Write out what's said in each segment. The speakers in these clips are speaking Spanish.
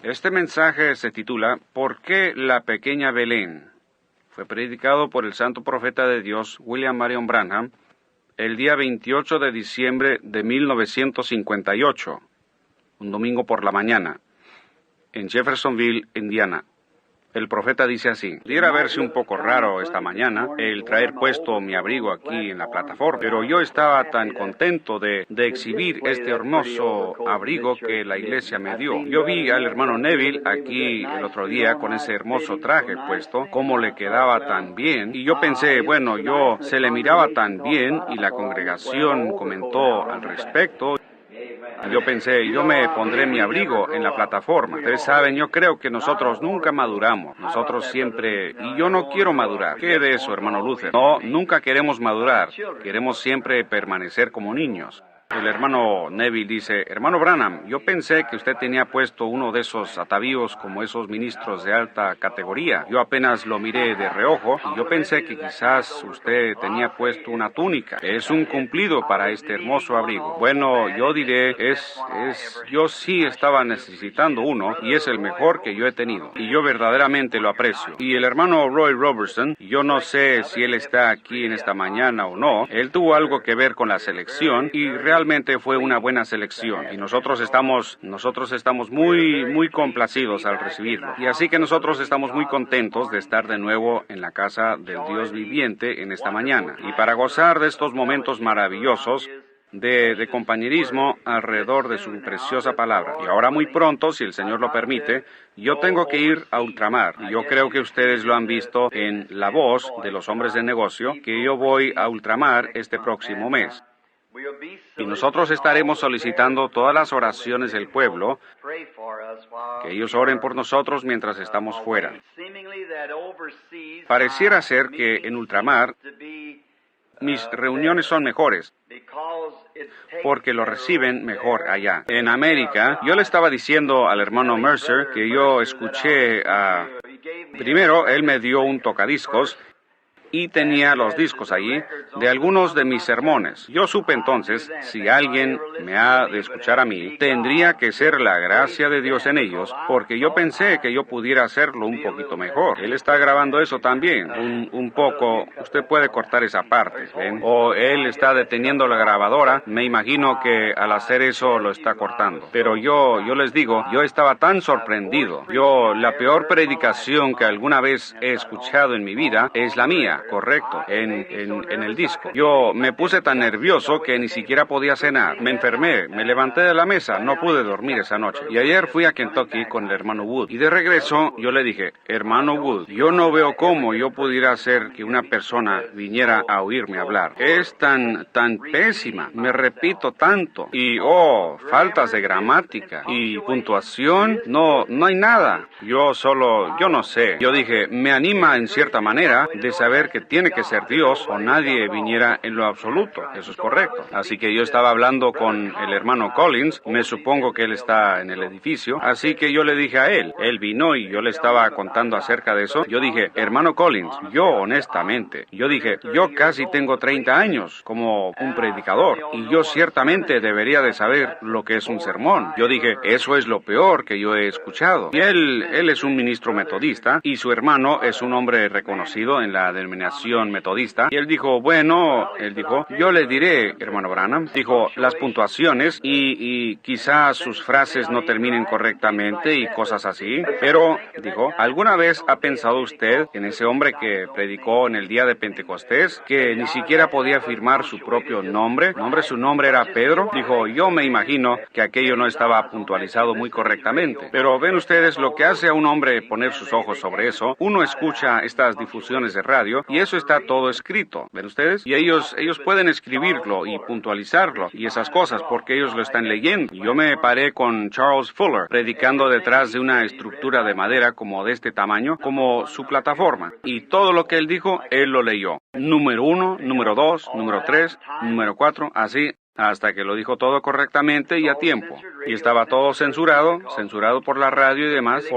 Este mensaje se titula ¿Por qué la pequeña Belén? Fue predicado por el santo profeta de Dios, William Marion Branham, el día 28 de diciembre de 1958, un domingo por la mañana, en Jeffersonville, Indiana. El profeta dice así: pudiera verse un poco raro esta mañana el traer puesto mi abrigo aquí en la plataforma, pero yo estaba tan contento de exhibir este hermoso abrigo que la iglesia me dio. Yo vi al hermano Neville aquí el otro día con ese hermoso traje puesto, cómo le quedaba tan bien, y yo pensé, bueno, se le miraba tan bien, y la congregación comentó al respecto. Yo pensé, yo me pondré mi abrigo en la plataforma. Ustedes saben, yo creo que nosotros nunca maduramos. Nosotros siempre... Y yo no quiero madurar. ¿Qué de eso, hermano Luther? No, nunca queremos madurar. Queremos siempre permanecer como niños. El hermano Neville dice: hermano Branham, yo pensé que usted tenía puesto uno de esos atavíos como esos ministros de alta categoría. Yo apenas lo miré de reojo y yo pensé que quizás usted tenía puesto una túnica. Es un cumplido para este hermoso abrigo. Bueno, yo diré, yo sí estaba necesitando uno y es el mejor que yo he tenido. Y yo verdaderamente lo aprecio. Y el hermano Roy Robertson, yo no sé si él está aquí en esta mañana o no, él tuvo algo que ver con la selección y realmente fue una buena selección, y nosotros estamos muy complacidos al recibirlo. Y así que nosotros estamos muy contentos de estar de nuevo en la casa del Dios viviente en esta mañana, y para gozar de estos momentos maravillosos de compañerismo alrededor de su preciosa palabra. Y ahora muy pronto, si el Señor lo permite, yo tengo que ir a ultramar. Y yo creo que ustedes lo han visto en La Voz de los Hombres de Negocio, que yo voy a ultramar este próximo mes. Y nosotros estaremos solicitando todas las oraciones del pueblo, que ellos oren por nosotros mientras estamos fuera. Pareciera ser que en ultramar mis reuniones son mejores, porque lo reciben mejor allá. En América, yo le estaba diciendo al hermano Mercer que yo escuché primero, él me dio un tocadiscos, y tenía los discos allí de algunos de mis sermones. Yo supe entonces, si alguien me ha de escuchar a mí, tendría que ser la gracia de Dios en ellos, porque yo pensé que yo pudiera hacerlo un poquito mejor. Él está grabando eso también, un poco. Usted puede cortar esa parte, ¿ven? O él está deteniendo la grabadora. Me imagino que al hacer eso lo está cortando. Pero yo les digo, yo estaba tan sorprendido. La peor predicación que alguna vez he escuchado en mi vida es la mía. Correcto, en el disco. Yo me puse tan nervioso que ni siquiera podía cenar. Me enfermé, me levanté de la mesa, no pude dormir esa noche. Y ayer fui a Kentucky con el hermano Wood. Y de regreso yo le dije: hermano Wood, yo no veo cómo yo pudiera hacer que una persona viniera a oírme hablar. Es tan pésima, me repito tanto. Y faltas de gramática y puntuación, no hay nada. Yo no sé. Yo dije, me anima en cierta manera de saber que tiene que ser Dios o nadie viniera en lo absoluto. Eso es correcto. Así que yo estaba hablando con el hermano Collins, me supongo que él está en el edificio, así que yo le dije a él vino y yo le estaba contando acerca de eso. Yo dije: hermano Collins, yo honestamente, yo casi tengo 30 años como un predicador y yo ciertamente debería de saber lo que es un sermón. Yo dije, eso es lo peor que yo he escuchado. Y él es un ministro metodista y su hermano es un hombre reconocido en la denominación metodista, y él dijo, yo le diré, hermano Branham, dijo, las puntuaciones y quizás sus frases no terminen correctamente y cosas así, pero, dijo, ¿alguna vez ha pensado usted en ese hombre que predicó en el día de Pentecostés, que ni siquiera podía firmar su propio nombre? Su nombre era Pedro. Dijo, yo me imagino que aquello no estaba puntualizado muy correctamente, pero ven ustedes lo que hace a un hombre poner sus ojos sobre eso. Uno escucha estas difusiones de radio y eso está todo escrito, ¿ven ustedes? Y ellos pueden escribirlo y puntualizarlo y esas cosas porque ellos lo están leyendo. Y yo me paré con Charles Fuller predicando detrás de una estructura de madera como de este tamaño, como su plataforma, y todo lo que él dijo, él lo leyó. Número 1, número 2, número 3, número 4, así. hasta que lo dijo todo correctamente y a tiempo. Y estaba todo censurado por la radio y demás,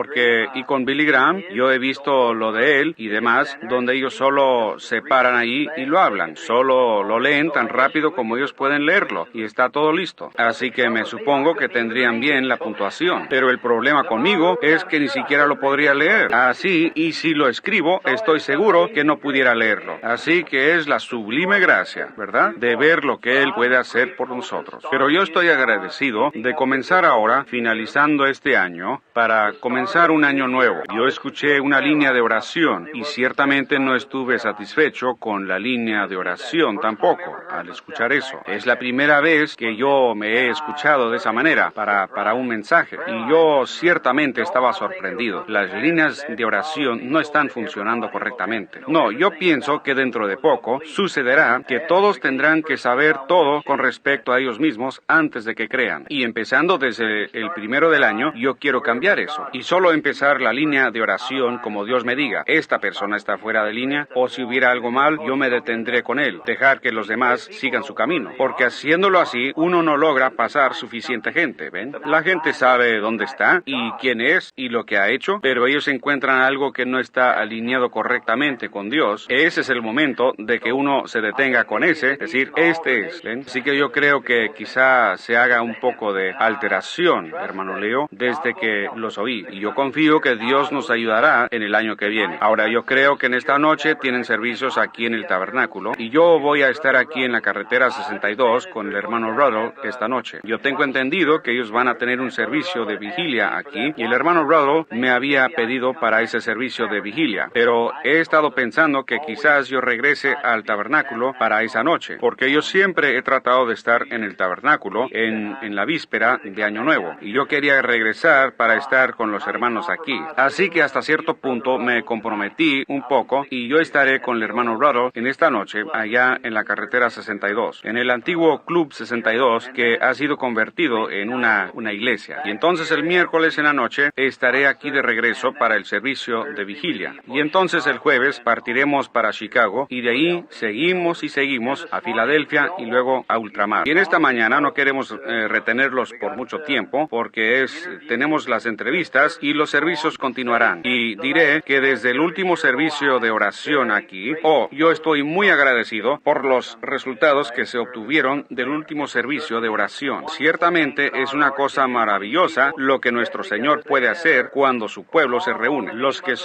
y con Billy Graham, yo he visto lo de él y demás, donde ellos solo se paran ahí y lo hablan, solo lo leen tan rápido como ellos pueden leerlo, y está todo listo. Así que me supongo que tendrían bien la puntuación. Pero el problema conmigo es que ni siquiera lo podría leer. Así, y si lo escribo, estoy seguro que no pudiera leerlo. Así que es la sublime gracia, ¿verdad?, de ver lo que Él puede hacer por nosotros. Pero yo estoy agradecido de comenzar ahora, finalizando este año, para comenzar un año nuevo. Yo escuché una línea de oración y ciertamente no estuve satisfecho con la línea de oración tampoco al escuchar eso. Es la primera vez que yo me he escuchado de esa manera para un mensaje y yo ciertamente estaba sorprendido. Las líneas de oración no están funcionando correctamente. No, yo pienso que dentro de poco sucederá que todos tendrán que saber todo con respecto a ellos mismos antes de que crean. Y empezando desde el primero del año, yo quiero cambiar eso. Y solo empezar la línea de oración como Dios me diga. Esta persona está fuera de línea, o si hubiera algo mal, yo me detendré con él. Dejar que los demás sigan su camino. Porque haciéndolo así, uno no logra pasar suficiente gente, ¿ven? La gente sabe dónde está y quién es y lo que ha hecho, pero ellos encuentran algo que no está alineado correctamente con Dios. Ese es el momento de que uno se detenga con ese, decir, este es, ¿ven? Así que yo creo que quizá se haga un poco de alteración, hermano Leo, desde que los oí. Y yo confío que Dios nos ayudará en el año que viene. Ahora, yo creo que en esta noche tienen servicios aquí en el tabernáculo y yo voy a estar aquí en la carretera 62 con el hermano Ruddle esta noche. Yo tengo entendido que ellos van a tener un servicio de vigilia aquí y el hermano Ruddle me había pedido para ese servicio de vigilia, pero he estado pensando que quizás yo regrese al tabernáculo para esa noche, porque yo siempre he tratado de estar en el tabernáculo en la víspera de Año Nuevo y yo quería regresar para estar con los hermanos aquí. Así que hasta cierto punto me comprometí un poco y yo estaré con el hermano Ruddle en esta noche allá en la carretera 62, en el antiguo Club 62 que ha sido convertido en una iglesia. Y entonces el miércoles en la noche estaré aquí de regreso para el servicio de vigilia. Y entonces el jueves partiremos para Chicago y de ahí seguimos a Filadelfia y luego a ultramar. Y en esta mañana no queremos retenerlos por mucho tiempo porque tenemos las entrevistas y los servicios continuarán. Y diré que desde el último servicio de oración aquí, yo estoy muy agradecido por los resultados que se obtuvieron del último servicio de oración. Ciertamente es una cosa maravillosa lo que nuestro Señor puede hacer cuando su pueblo se reúne. Los que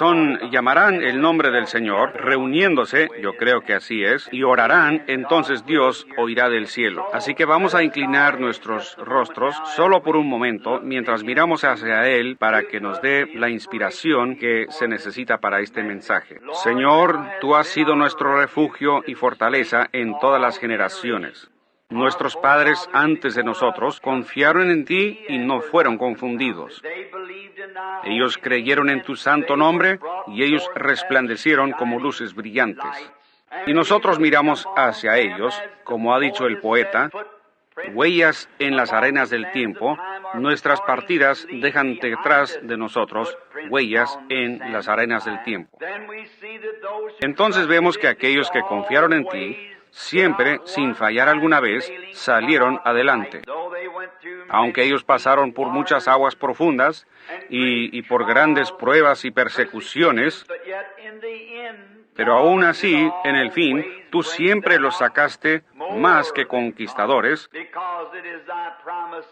llamarán el nombre del Señor, reuniéndose, yo creo que así es, y orarán, entonces Dios oirá del cielo. Así que vamos a inclinar nuestros rostros solo por un momento, mientras miramos hacia Él para que nos dé la inspiración que se necesita para este mensaje. Señor, tú has sido nuestro refugio y fortaleza en todas las generaciones. Nuestros padres antes de nosotros confiaron en ti y no fueron confundidos. Ellos creyeron en tu santo nombre y ellos resplandecieron como luces brillantes. Y nosotros miramos hacia ellos, como ha dicho el poeta, huellas en las arenas del tiempo, nuestras partidas dejan detrás de nosotros huellas en las arenas del tiempo. Entonces vemos que aquellos que confiaron en ti, siempre, sin fallar alguna vez, salieron adelante. Aunque ellos pasaron por muchas aguas profundas y por grandes pruebas y persecuciones, pero aún así, en el fin, tú siempre los sacaste más que conquistadores,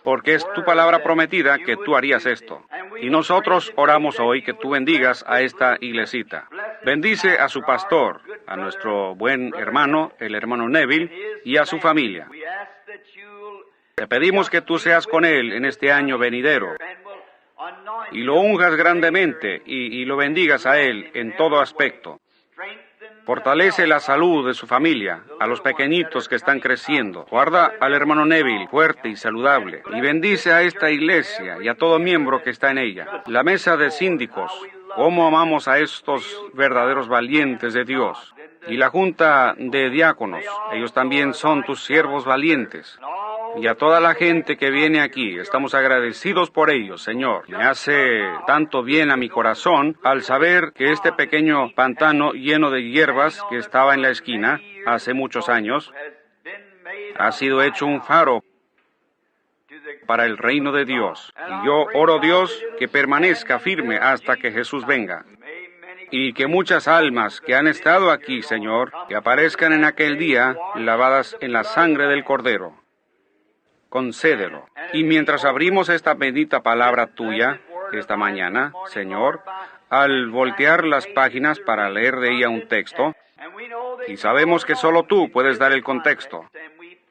porque es tu palabra prometida que tú harías esto. Y nosotros oramos hoy que tú bendigas a esta iglesita. Bendice a su pastor, a nuestro buen hermano, el hermano Neville, y a su familia. Te pedimos que tú seas con él en este año venidero, y lo unjas grandemente, y lo bendigas a él en todo aspecto. Fortalece la salud de su familia, a los pequeñitos que están creciendo. Guarda al hermano Neville fuerte y saludable. Y bendice a esta iglesia y a todo miembro que está en ella. La mesa de síndicos, cómo amamos a estos verdaderos valientes de Dios. Y la junta de diáconos, ellos también son tus siervos valientes. Y a toda la gente que viene aquí, estamos agradecidos por ellos, Señor. Me hace tanto bien a mi corazón al saber que este pequeño pantano lleno de hierbas que estaba en la esquina hace muchos años, Ha sido hecho un faro para el reino de Dios. Y yo oro, Dios, que permanezca firme hasta que Jesús venga. Y que muchas almas que han estado aquí, Señor, que aparezcan en aquel día lavadas en la sangre del Cordero. Concédelo. Y mientras abrimos esta bendita palabra tuya, esta mañana, Señor, al voltear las páginas para leer de ella un texto, y sabemos que solo tú puedes dar el contexto,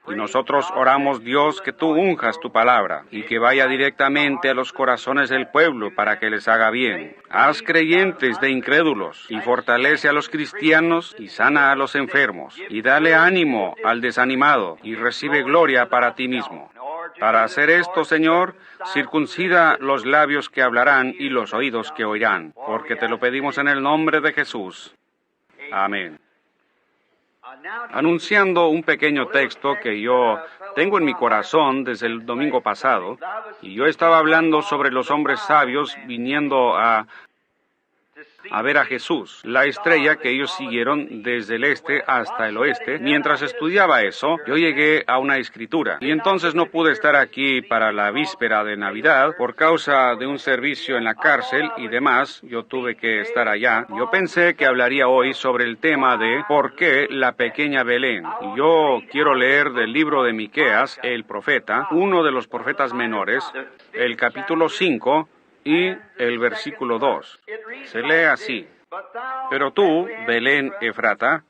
y nosotros oramos, Dios, que tú unjas tu palabra y que vaya directamente a los corazones del pueblo para que les haga bien. Haz creyentes de incrédulos y fortalece a los cristianos y sana a los enfermos y dale ánimo al desanimado y recibe gloria para ti mismo. Para hacer esto, Señor, circuncida los labios que hablarán y los oídos que oirán, porque te lo pedimos en el nombre de Jesús. Amén. Anunciando un pequeño texto que yo tengo en mi corazón desde el domingo pasado, y yo estaba hablando sobre los hombres sabios viniendo a ver a Jesús, la estrella que ellos siguieron desde el este hasta el oeste. Mientras estudiaba eso, yo llegué a una escritura, y entonces no pude estar aquí para la víspera de Navidad por causa de un servicio en la cárcel y demás. Yo tuve que estar allá. Yo pensé que hablaría hoy sobre el tema de ¿por qué la pequeña Belén? Y yo quiero leer del libro de Miqueas, el profeta, uno de los profetas menores, el capítulo 5, y el versículo 2. Se lee así: Pero tú, Belén Efrata,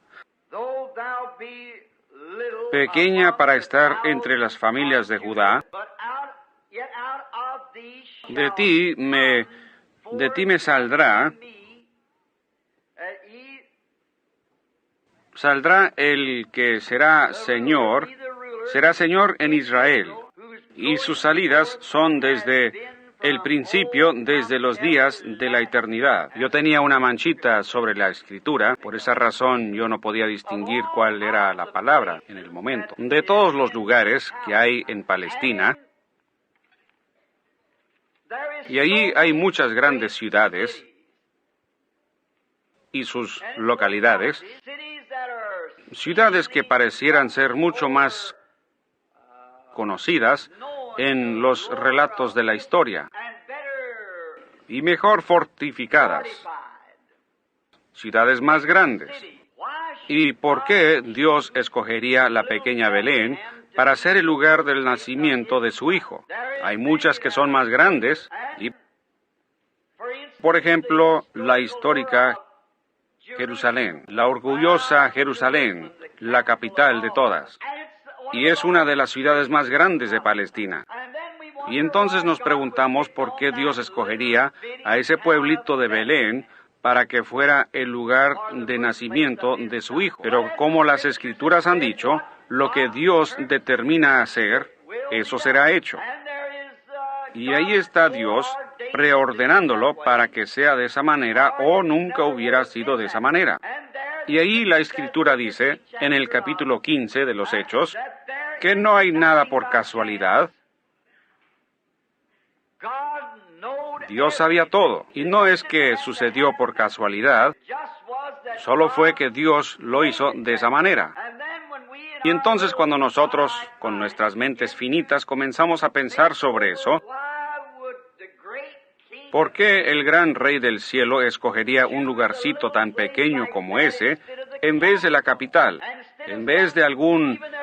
pequeña para estar entre las familias de Judá, de ti me saldrá el que será Señor en Israel, y sus salidas son desde el principio, desde los días de la eternidad. Yo tenía una manchita sobre la escritura, por esa razón yo no podía distinguir cuál era la palabra en el momento. De todos los lugares que hay en Palestina, y allí hay muchas grandes ciudades y sus localidades, ciudades que parecieran ser mucho más conocidas en los relatos de la historia y mejor fortificadas, ciudades más grandes. ¿Y por qué Dios escogería la pequeña Belén para ser el lugar del nacimiento de su Hijo? Hay muchas que son más grandes, y, por ejemplo, la histórica Jerusalén, la orgullosa Jerusalén, la capital de todas, y es una de las ciudades más grandes de Palestina. Y entonces nos preguntamos por qué Dios escogería a ese pueblito de Belén para que fuera el lugar de nacimiento de su Hijo. Pero como las Escrituras han dicho, lo que Dios determina hacer, eso será hecho. Y ahí está Dios preordenándolo para que sea de esa manera o nunca hubiera sido de esa manera. Y ahí la Escritura dice, en el capítulo 15 de los Hechos, que no hay nada por casualidad. Dios sabía todo, y no es que sucedió por casualidad, solo fue que Dios lo hizo de esa manera. Y entonces cuando nosotros, con nuestras mentes finitas, comenzamos a pensar sobre eso, ¿por qué el gran Rey del cielo escogería un lugarcito tan pequeño como ese en vez de la capital? En vez de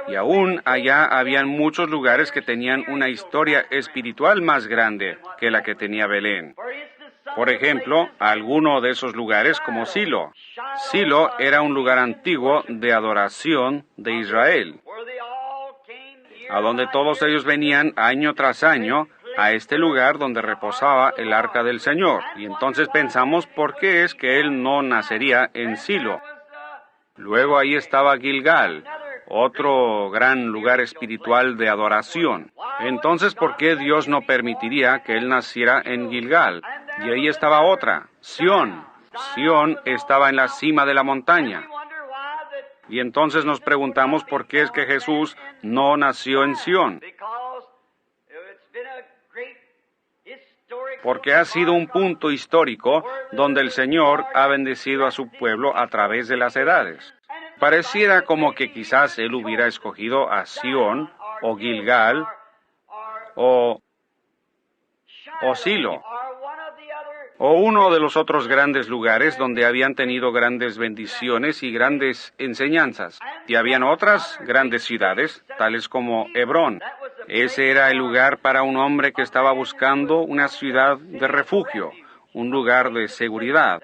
y aún allá habían muchos lugares que tenían una historia espiritual más grande que la que tenía Belén. Por ejemplo, alguno de esos lugares como Silo. Silo era un lugar antiguo de adoración de Israel, a donde todos ellos venían año tras año a este lugar donde reposaba el arca del Señor. Y entonces pensamos, ¿por qué es que él no nacería en Silo? Luego ahí estaba Gilgal, otro gran lugar espiritual de adoración. Entonces, ¿por qué Dios no permitiría que él naciera en Gilgal? Y ahí estaba otra, Sión. Sión estaba en la cima de la montaña. Y entonces nos preguntamos por qué es que Jesús no nació en Sión. Porque ha sido un punto histórico donde el Señor ha bendecido a su pueblo a través de las edades. Pareciera como que quizás él hubiera escogido a Sión, o Gilgal, o Silo, o uno de los otros grandes lugares donde habían tenido grandes bendiciones y grandes enseñanzas. Y habían otras grandes ciudades, tales como Hebrón. Ese era el lugar para un hombre que estaba buscando una ciudad de refugio, un lugar de seguridad.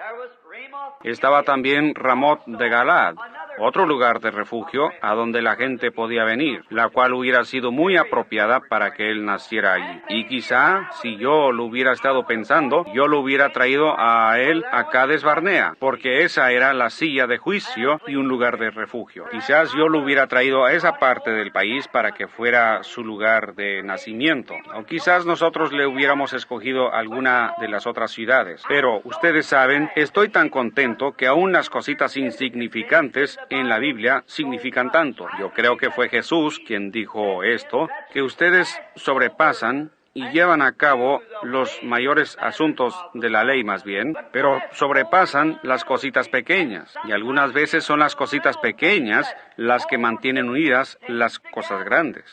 Estaba también Ramot de Galad, otro lugar de refugio a donde la gente podía venir, la cual hubiera sido muy apropiada para que él naciera allí. Y quizá, si yo lo hubiera estado pensando, yo lo hubiera traído a él a Cades Barnea, porque esa era la silla de juicio y un lugar de refugio. Quizás yo lo hubiera traído a esa parte del país para que fuera su lugar de nacimiento. O quizás nosotros le hubiéramos escogido alguna de las otras ciudades. Pero ustedes saben, estoy tan contento que aún las cositas insignificantes en la Biblia significan tanto. Yo creo que fue Jesús quien dijo esto, que ustedes sobrepasan y llevan a cabo los mayores asuntos de la ley más bien, pero sobrepasan las cositas pequeñas. Y algunas veces son las cositas pequeñas las que mantienen unidas las cosas grandes.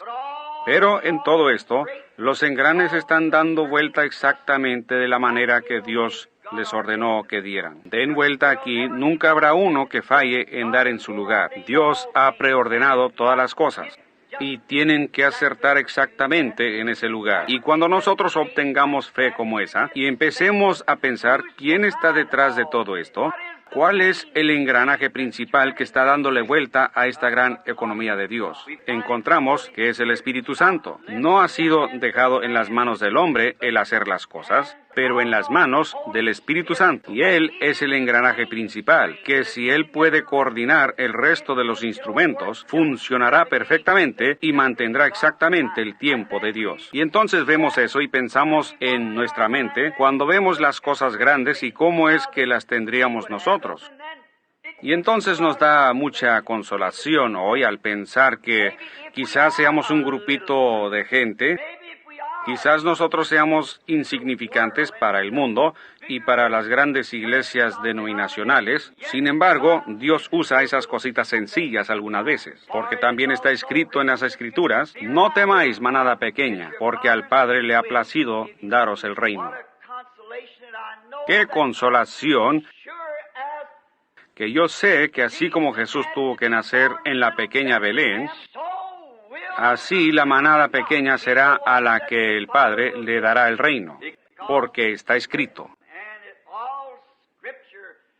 Pero en todo esto, los engranes están dando vuelta exactamente de la manera que Dios les ordenó que dieran. Den vuelta aquí, nunca habrá uno que falle en dar en su lugar. Dios ha preordenado todas las cosas y tienen que acertar exactamente en ese lugar. Y cuando nosotros obtengamos fe como esa y empecemos a pensar quién está detrás de todo esto, ¿cuál es el engranaje principal que está dándole vuelta a esta gran economía de Dios? Encontramos que es el Espíritu Santo. No ha sido dejado en las manos del hombre el hacer las cosas, pero en las manos del Espíritu Santo. Y Él es el engranaje principal, que si Él puede coordinar el resto de los instrumentos, funcionará perfectamente y mantendrá exactamente el tiempo de Dios. Y entonces vemos eso y pensamos en nuestra mente cuando vemos las cosas grandes y cómo es que las tendríamos nosotros. Y entonces nos da mucha consolación hoy al pensar que quizás seamos un grupito de gente. Quizás nosotros seamos insignificantes para el mundo y para las grandes iglesias denominacionales. Sin embargo, Dios usa esas cositas sencillas algunas veces, porque también está escrito en las Escrituras, no temáis, manada pequeña, porque al Padre le ha placido daros el reino. ¡Qué consolación! Que yo sé que así como Jesús tuvo que nacer en la pequeña Belén, así la manada pequeña será a la que el Padre le dará el reino, porque está escrito.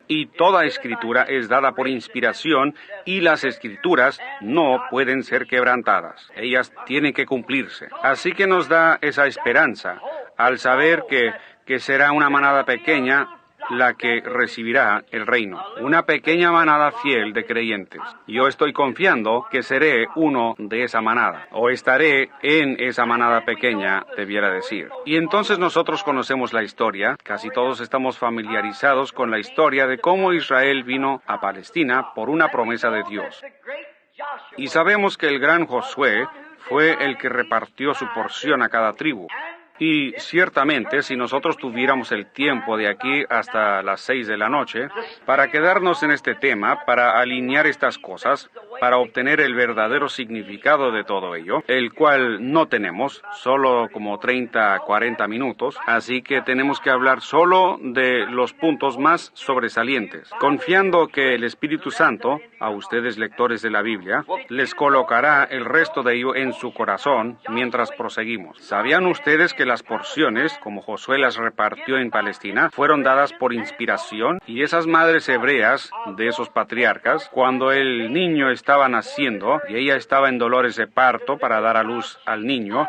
Y toda escritura es dada por inspiración y las escrituras no pueden ser quebrantadas. Ellas tienen que cumplirse. Así que nos da esa esperanza al saber que será una manada pequeña la que recibirá el reino. Una pequeña manada fiel de creyentes. Yo estoy confiando que seré uno de esa manada, o estaré en esa manada pequeña, debiera decir. Y entonces nosotros conocemos la historia, casi todos estamos familiarizados con la historia de cómo Israel vino a Palestina por una promesa de Dios. Y sabemos que el gran Josué fue el que repartió su porción a cada tribu. Y ciertamente, si nosotros tuviéramos el tiempo de aquí hasta las 6 de la noche, para quedarnos en este tema, para alinear estas cosas, para obtener el verdadero significado de todo ello, el cual no tenemos, solo como 30 a 40 minutos, así que tenemos que hablar solo de los puntos más sobresalientes, confiando que el Espíritu Santo, a ustedes lectores de la Biblia, les colocará el resto de ello en su corazón mientras proseguimos. ¿Sabían ustedes que las porciones, como Josué las repartió en Palestina, fueron dadas por inspiración? Y esas madres hebreas de esos patriarcas, cuando el niño estaba naciendo y ella estaba en dolores de parto para dar a luz al niño,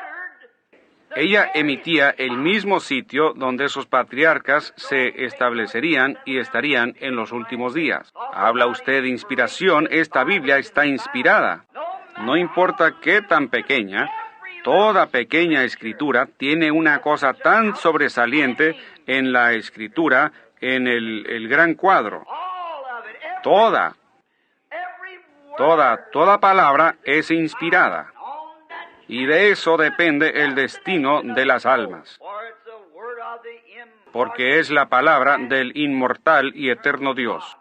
ella emitía el mismo sitio donde esos patriarcas se establecerían y estarían en los últimos días. Habla usted de inspiración, esta Biblia está inspirada. No importa qué tan pequeña, toda pequeña escritura tiene una cosa tan sobresaliente en la escritura, en el gran cuadro. Toda palabra es inspirada. Y de eso depende el destino de las almas. Porque es la palabra del inmortal y eterno Dios.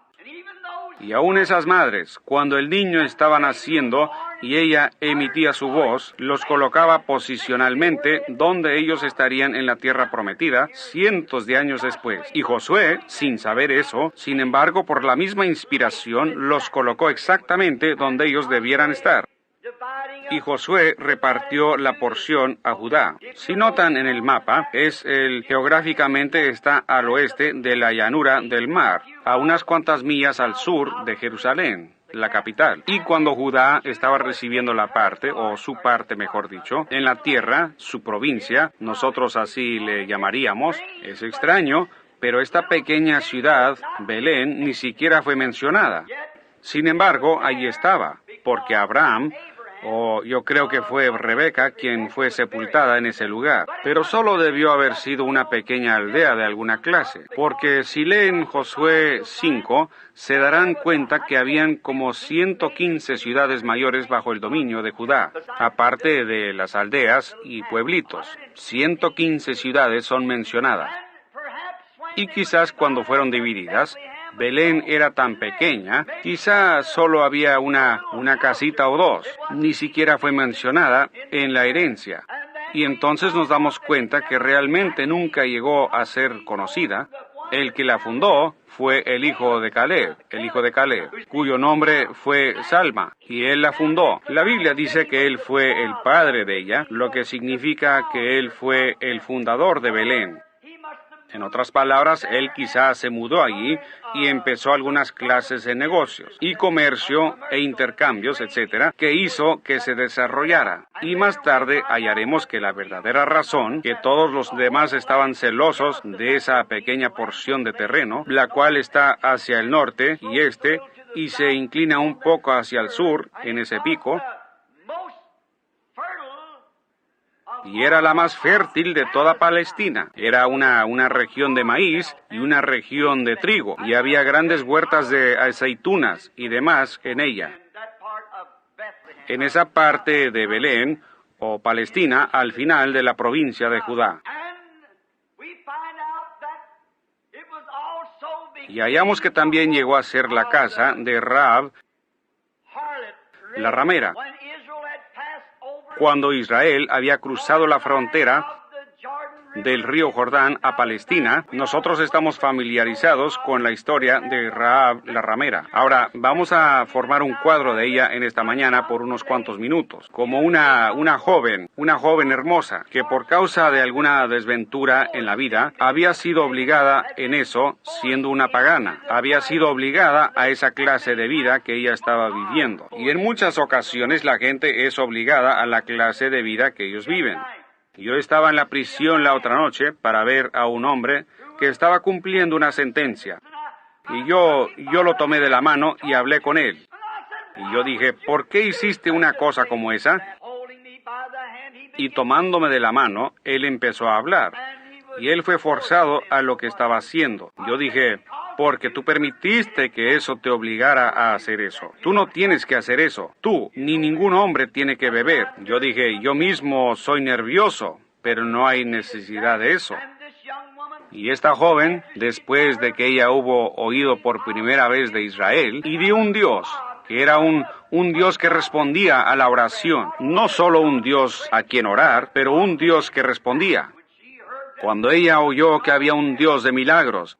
Y aún esas madres, cuando el niño estaba naciendo y ella emitía su voz, los colocaba posicionalmente donde ellos estarían en la tierra prometida cientos de años después. Y Josué, sin saber eso, sin embargo, por la misma inspiración, los colocó exactamente donde ellos debieran estar. Y Josué repartió la porción a Judá. Si notan en el mapa, geográficamente está al oeste de la llanura del mar, a unas cuantas millas al sur de Jerusalén, la capital. Y cuando Judá estaba recibiendo la parte, o su parte mejor dicho, en la tierra, su provincia, nosotros así le llamaríamos, es extraño, pero esta pequeña ciudad, Belén, ni siquiera fue mencionada. Sin embargo, allí estaba, porque Abraham, o yo creo que fue Rebeca quien fue sepultada en ese lugar. Pero solo debió haber sido una pequeña aldea de alguna clase, porque si leen Josué 5, se darán cuenta que habían como 115 ciudades mayores bajo el dominio de Judá, aparte de las aldeas y pueblitos. 115 ciudades son mencionadas. Y quizás cuando fueron divididas, Belén era tan pequeña, quizá solo había una casita o dos, ni siquiera fue mencionada en la herencia. Y entonces nos damos cuenta que realmente nunca llegó a ser conocida. El que la fundó fue el hijo de Caleb, cuyo nombre fue Salma, y él la fundó. La Biblia dice que él fue el padre de ella, lo que significa que él fue el fundador de Belén. En otras palabras, él quizás se mudó allí y empezó algunas clases de negocios y comercio e intercambios, etcétera, que hizo que se desarrollara. Y más tarde hallaremos que la verdadera razón, que todos los demás estaban celosos de esa pequeña porción de terreno, la cual está hacia el norte y este, y se inclina un poco hacia el sur, en ese pico, y era la más fértil de toda Palestina. Era una región de maíz y una región de trigo, y había grandes huertas de aceitunas y demás en ella. En esa parte de Belén, o Palestina, al final de la provincia de Judá. Y hallamos que también llegó a ser la casa de Rahab, la ramera. Cuando Israel había cruzado la frontera del río Jordán a Palestina, nosotros estamos familiarizados con la historia de Rahab la ramera. Ahora, vamos a formar un cuadro de ella en esta mañana por unos cuantos minutos, como una joven hermosa, que por causa de alguna desventura en la vida, había sido obligada en eso, siendo una pagana. Había sido obligada a esa clase de vida que ella estaba viviendo. Y en muchas ocasiones la gente es obligada a la clase de vida que ellos viven. Yo estaba en la prisión la otra noche para ver a un hombre que estaba cumpliendo una sentencia. Y yo lo tomé de la mano y hablé con él. Y yo dije, ¿por qué hiciste una cosa como esa? Y tomándome de la mano, él empezó a hablar. Y él fue forzado a lo que estaba haciendo. Yo dije, porque tú permitiste que eso te obligara a hacer eso. Tú no tienes que hacer eso. Tú, ni ningún hombre tiene que beber. Yo dije, yo mismo soy nervioso, pero no hay necesidad de eso. Y esta joven, después de que ella hubo oído por primera vez de Israel, y de un Dios, que era un Dios que respondía a la oración. No solo un Dios a quien orar, pero un Dios que respondía. Cuando ella oyó que había un Dios de milagros,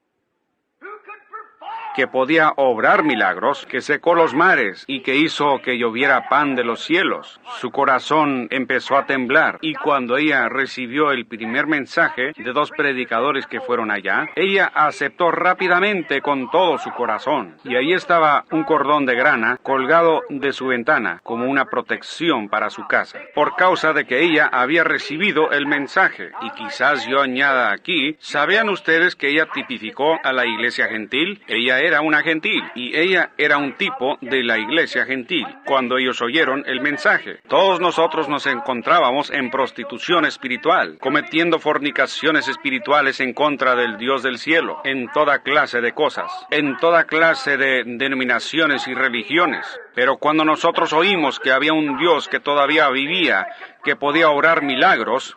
que podía obrar milagros, que secó los mares y que hizo que lloviera pan de los cielos, su corazón empezó a temblar. Y cuando ella recibió el primer mensaje de dos predicadores que fueron allá, ella aceptó rápidamente con todo su corazón. Y ahí estaba un cordón de grana colgado de su ventana como una protección para su casa, por causa de que ella había recibido el mensaje. Y quizás yo añada aquí, ¿sabían ustedes que ella tipificó a la iglesia gentil? Ella era una gentil, y ella era un tipo de la iglesia gentil. Cuando ellos oyeron el mensaje, todos nosotros nos encontrábamos en prostitución espiritual, cometiendo fornicaciones espirituales en contra del Dios del cielo, en toda clase de cosas, en toda clase de denominaciones y religiones. Pero cuando nosotros oímos que había un Dios que todavía vivía, que podía obrar milagros,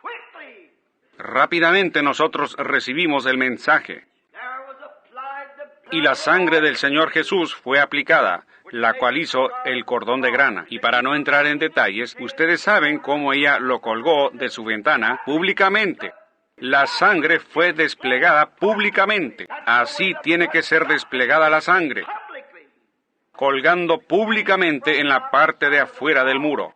rápidamente nosotros recibimos el mensaje. y la sangre del Señor Jesús fue aplicada, la cual hizo el cordón de grana. Y para no entrar en detalles, ustedes saben cómo ella lo colgó de su ventana públicamente. La sangre fue desplegada públicamente. Así tiene que ser desplegada la sangre, colgando públicamente en la parte de afuera del muro,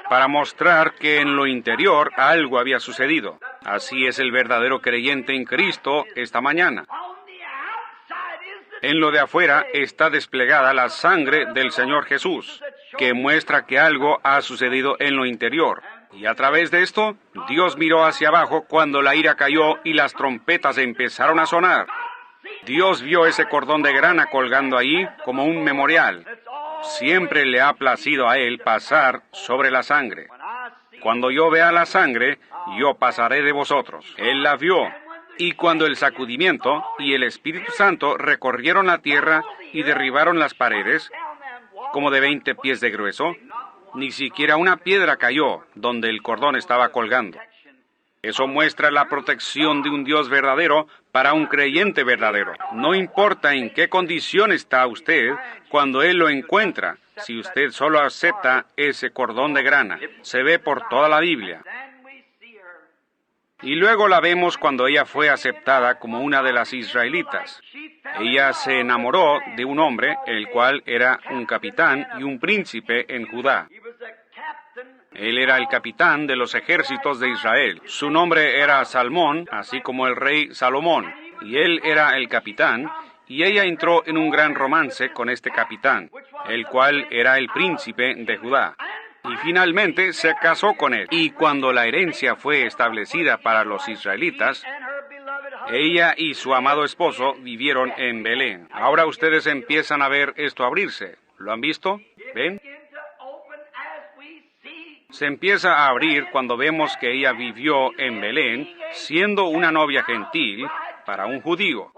para mostrar que en lo interior algo había sucedido. Así es el verdadero creyente en Cristo esta mañana. En lo de afuera está desplegada la sangre del Señor Jesús, que muestra que algo ha sucedido en lo interior. Y a través de esto, Dios miró hacia abajo cuando la ira cayó y las trompetas empezaron a sonar. Dios vio ese cordón de grana colgando ahí como un memorial. Siempre le ha placido a Él pasar sobre la sangre. Cuando yo vea la sangre, yo pasaré de vosotros. Él la vio. Y cuando el sacudimiento y el Espíritu Santo recorrieron la tierra y derribaron las paredes, como de 20 pies de grueso, ni siquiera una piedra cayó donde el cordón estaba colgando. Eso muestra la protección de un Dios verdadero para un creyente verdadero. No importa en qué condición está usted, cuando Él lo encuentra, si usted solo acepta ese cordón de grana. Se ve por toda la Biblia. Y luego la vemos cuando ella fue aceptada como una de las israelitas. Ella se enamoró de un hombre, el cual era un capitán y un príncipe en Judá. Él era el capitán de los ejércitos de Israel. Su nombre era Salmón, así como el rey Salomón. Y él era el capitán, y ella entró en un gran romance con este capitán, el cual era el príncipe de Judá. Y finalmente se casó con él. Y cuando la herencia fue establecida para los israelitas, ella y su amado esposo vivieron en Belén. Ahora ustedes empiezan a ver esto abrirse. ¿Lo han visto? ¿Ven? Se empieza a abrir cuando vemos que ella vivió en Belén, siendo una novia gentil para un judío.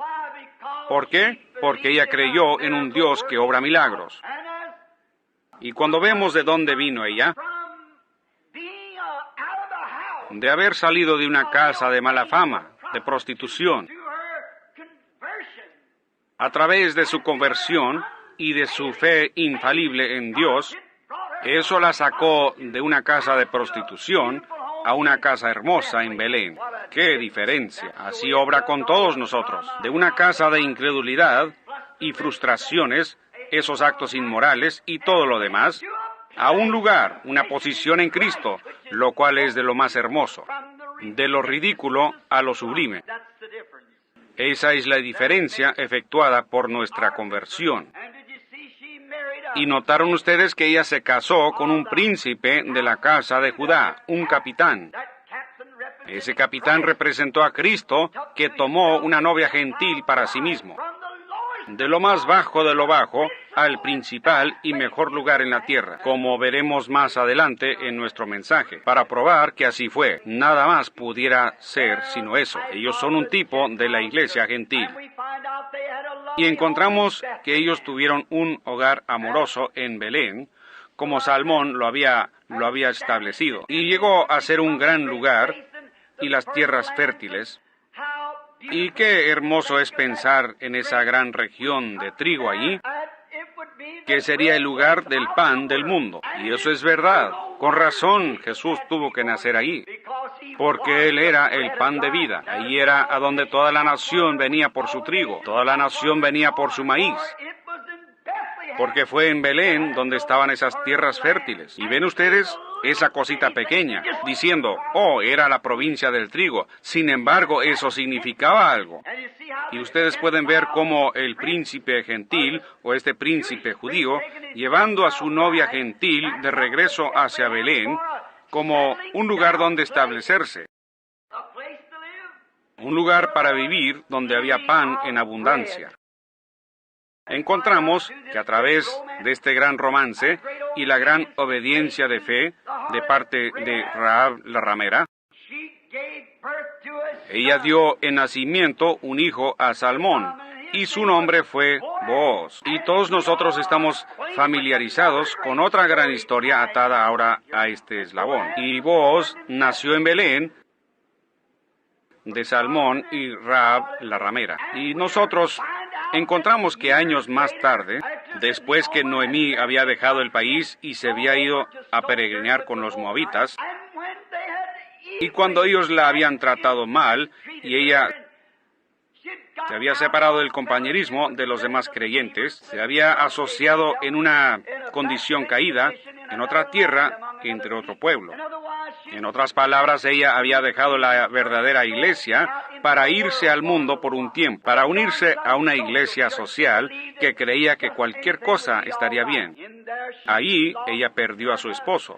¿Por qué? Porque ella creyó en un Dios que obra milagros. Y cuando vemos de dónde vino ella, de haber salido de una casa de mala fama, de prostitución, a través de su conversión y de su fe infalible en Dios, eso la sacó de una casa de prostitución a una casa hermosa en Belén. ¡Qué diferencia! Así obra con todos nosotros. De una casa de incredulidad y frustraciones, esos actos inmorales y todo lo demás, a un lugar, una posición en Cristo, lo cual es de lo más hermoso, de lo ridículo a lo sublime. Esa es la diferencia efectuada por nuestra conversión. Y notaron ustedes que ella se casó con un príncipe de la casa de Judá, un capitán. Ese capitán representó a Cristo, que tomó una novia gentil para sí mismo. De lo más bajo de lo bajo al principal y mejor lugar en la tierra, como veremos más adelante en nuestro mensaje, para probar que así fue. Nada más pudiera ser sino eso. Ellos son un tipo de la iglesia gentil. Y encontramos que ellos tuvieron un hogar amoroso en Belén, como Salmón lo había establecido. Y llegó a ser un gran lugar y las tierras fértiles. Y qué hermoso es pensar en esa gran región de trigo allí, que sería el lugar del pan del mundo. Y eso es verdad. Con razón Jesús tuvo que nacer allí, porque Él era el pan de vida. Allí era a donde toda la nación venía por su trigo, toda la nación venía por su maíz, porque fue en Belén donde estaban esas tierras fértiles. Y ven ustedes esa cosita pequeña, diciendo, oh, era la provincia del trigo. Sin embargo, eso significaba algo. Y ustedes pueden ver cómo el príncipe gentil, o este príncipe judío, llevando a su novia gentil de regreso hacia Belén, como un lugar donde establecerse, un lugar para vivir donde había pan en abundancia. Encontramos que a través de este gran romance y la gran obediencia de fe de parte de Rahab la ramera, ella dio en nacimiento un hijo a Salmón, y su nombre fue Booz. Y todos nosotros estamos familiarizados con otra gran historia atada ahora a este eslabón. Y Booz nació en Belén de Salmón y Rahab la ramera. Y nosotros Encontramos que años más tarde, después que Noemí había dejado el país y se había ido a peregrinar con los moabitas, y cuando ellos la habían tratado mal y ella se había separado del compañerismo de los demás creyentes, se había asociado en una condición caída, en otra tierra, entre otro pueblo. En otras palabras, ella había dejado la verdadera iglesia para irse al mundo por un tiempo, para unirse a una iglesia social que creía que cualquier cosa estaría bien. Ahí ella perdió a su esposo.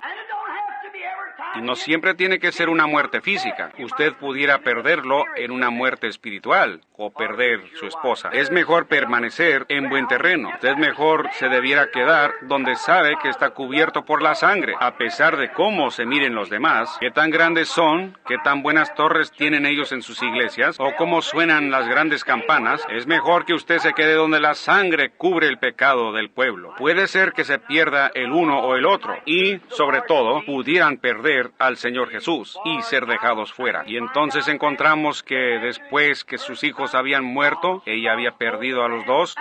Y no siempre tiene que ser una muerte física. Usted pudiera perderlo en una muerte espiritual o perder su esposa. Es mejor permanecer en buen terreno. Usted mejor se debiera quedar donde sabe que está cubierto por la sangre, a pesar de cómo se miren los demás, qué tan grandes son, qué tan buenas torres tienen ellos en sus iglesias, o cómo suenan las grandes campanas. Es mejor que usted se quede donde la sangre cubre el pecado del pueblo. Puede ser que se pierda el uno o el otro, y, sobre todo, pudieran perder al Señor Jesús y ser dejados fuera. Y entonces encontramos que después que sus hijos habían muerto, ella había perdido a los dos,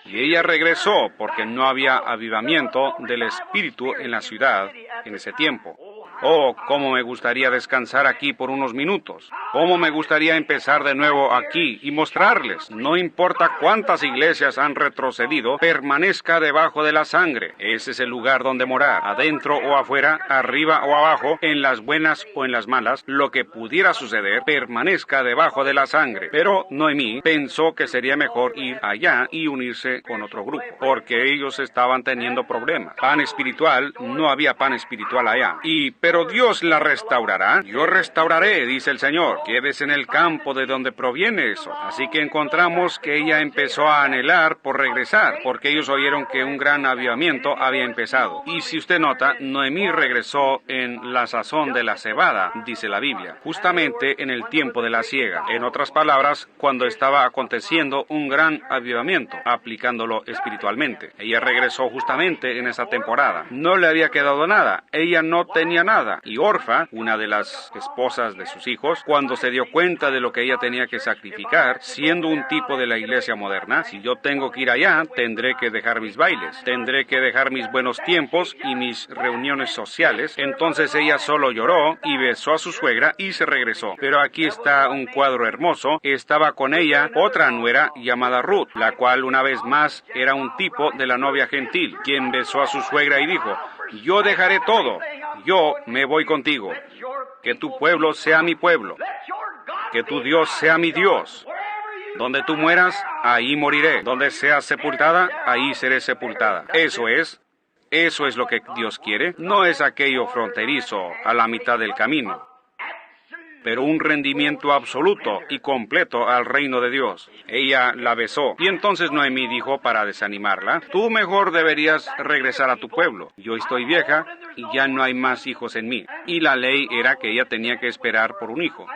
y ella regresó porque no había avivamiento del Espíritu en la ciudad en ese tiempo. Oh, cómo me gustaría descansar aquí por unos minutos. Cómo me gustaría empezar de nuevo aquí y mostrarles. No importa cuántas iglesias han retrocedido, permanezca debajo de la sangre. Ese es el lugar donde morar. Adentro o afuera, arriba o abajo, en las buenas o en las malas, lo que pudiera suceder, permanezca debajo de la sangre. Pero Noemí pensó que sería mejor ir allá y unirse con otro grupo, porque ellos estaban teniendo problemas. Pan espiritual, no había pan espiritual allá. Pero Dios la restaurará. Yo restauraré, dice el Señor. Quédese en el campo de donde proviene eso. Así que encontramos que ella empezó a anhelar por regresar, porque ellos oyeron que un gran avivamiento había empezado. Y si usted nota, Noemí regresó en la sazón de la cebada, dice la Biblia, justamente en el tiempo de la siega. En otras palabras, cuando estaba aconteciendo un gran avivamiento, aplicándolo espiritualmente. Ella regresó justamente en esa temporada. No le había quedado nada. Ella no tenía nada. Y Orfa, una de las esposas de sus hijos, cuando se dio cuenta de lo que ella tenía que sacrificar, siendo un tipo de la iglesia moderna, si yo tengo que ir allá, tendré que dejar mis bailes, tendré que dejar mis buenos tiempos y mis reuniones sociales. Entonces ella solo lloró y besó a su suegra y se regresó. Pero aquí está un cuadro hermoso. Estaba con ella otra nuera llamada Ruth, la cual una vez más era un tipo de la novia gentil, quien besó a su suegra y dijo: yo dejaré todo, yo me voy contigo. Que tu pueblo sea mi pueblo, que tu Dios sea mi Dios. Donde tú mueras, ahí moriré. Donde seas sepultada, ahí seré sepultada. Eso es lo que Dios quiere. No es aquello fronterizo a la mitad del camino, pero un rendimiento absoluto y completo al reino de Dios. Ella la besó. Y entonces Noemí dijo para desanimarla: tú mejor deberías regresar a tu pueblo. Yo estoy vieja y ya no hay más hijos en mí. Y la ley era que ella tenía que esperar por un hijo.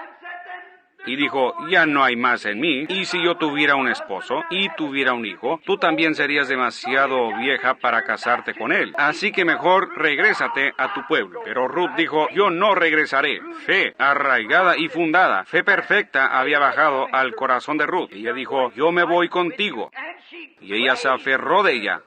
Y dijo: ya no hay más en mí, y si yo tuviera un esposo y tuviera un hijo, tú también serías demasiado vieja para casarte con él. Así que mejor regrésate a tu pueblo. Pero Ruth dijo: yo no regresaré. Fe arraigada y fundada, fe perfecta había bajado al corazón de Ruth. Ella dijo: yo me voy contigo. Y ella se aferró de ella.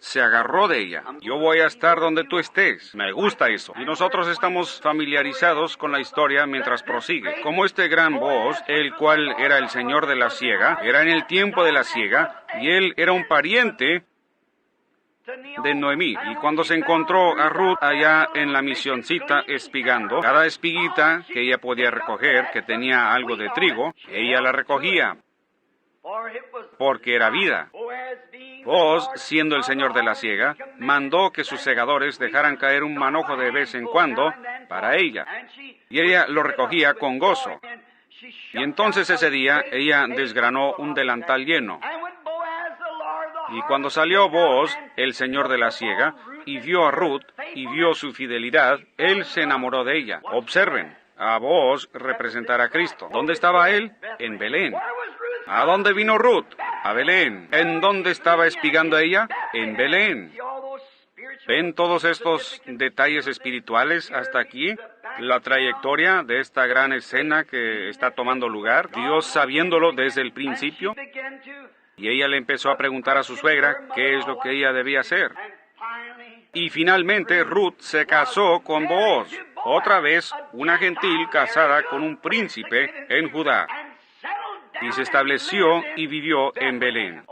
Se agarró de ella. Yo voy a estar donde tú estés. Me gusta eso. Y nosotros estamos familiarizados con la historia mientras prosigue. Como este gran Booz, el cual era el señor de la siega, era en el tiempo de la siega, y él era un pariente de Noemí. Y cuando se encontró a Ruth allá en la misioncita espigando, cada espiguita que ella podía recoger, que tenía algo de trigo, ella la recogía, porque era vida. Booz, siendo el señor de la siega, mandó que sus segadores dejaran caer un manojo de vez en cuando para ella, y ella lo recogía con gozo. Y entonces ese día ella desgranó un delantal lleno. Y cuando salió Booz, el señor de la siega, y vio a Ruth, y vio su fidelidad, él se enamoró de ella. Observen, a Booz representará a Cristo. ¿Dónde estaba él? En Belén. ¿A dónde vino Ruth? A Belén. ¿En dónde estaba espigando ella? En Belén. ¿Ven todos estos detalles espirituales hasta aquí? La trayectoria de esta gran escena que está tomando lugar, Dios sabiéndolo desde el principio. Y ella le empezó a preguntar a su suegra qué es lo que ella debía hacer. Y finalmente Ruth se casó con Booz, otra vez una gentil casada con un príncipe en Judá. Y se estableció y vivió en Belén.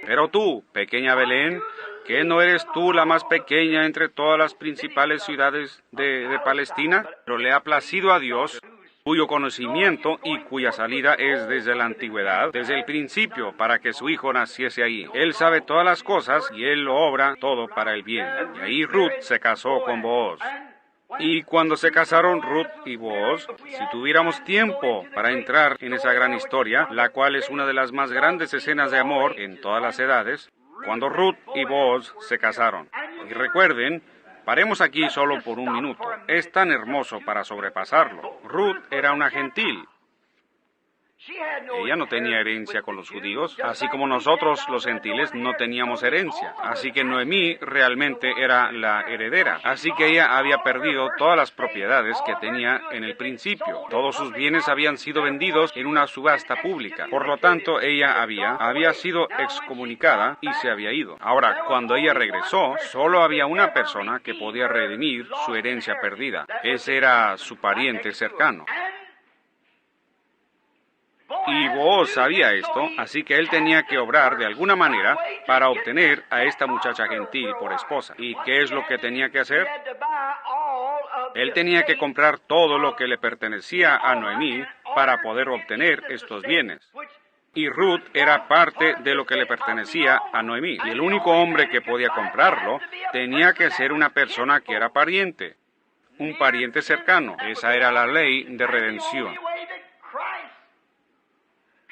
Pero tú, pequeña Belén, ¿qué no eres tú la más pequeña entre todas las principales ciudades de Palestina? Pero le ha placido a Dios, cuyo conocimiento y cuya salida es desde la antigüedad, desde el principio, para que su hijo naciese ahí. Él sabe todas las cosas y él lo obra todo para el bien. Y ahí Ruth se casó con Booz. Y cuando se casaron Ruth y Booz, si tuviéramos tiempo para entrar en esa gran historia, la cual es una de las más grandes escenas de amor en todas las edades, cuando Ruth y Booz se casaron. Y recuerden, paremos aquí solo por un minuto. Es tan hermoso para sobrepasarlo. Ruth era una gentil. Ella no tenía herencia con los judíos, así como nosotros, los gentiles, no teníamos herencia. Así que Noemí realmente era la heredera. Así que ella había perdido todas las propiedades que tenía en el principio. Todos sus bienes habían sido vendidos en una subasta pública. Por lo tanto, ella había sido excomunicada y se había ido. Ahora, cuando ella regresó, solo había una persona que podía redimir su herencia perdida. Ese era su pariente cercano. Y Booz sabía esto, así que él tenía que obrar de alguna manera para obtener a esta muchacha gentil por esposa. ¿Y qué es lo que tenía que hacer? Él tenía que comprar todo lo que le pertenecía a Noemí para poder obtener estos bienes. Y Ruth era parte de lo que le pertenecía a Noemí. Y el único hombre que podía comprarlo tenía que ser una persona que era pariente, un pariente cercano. Esa era la ley de redención.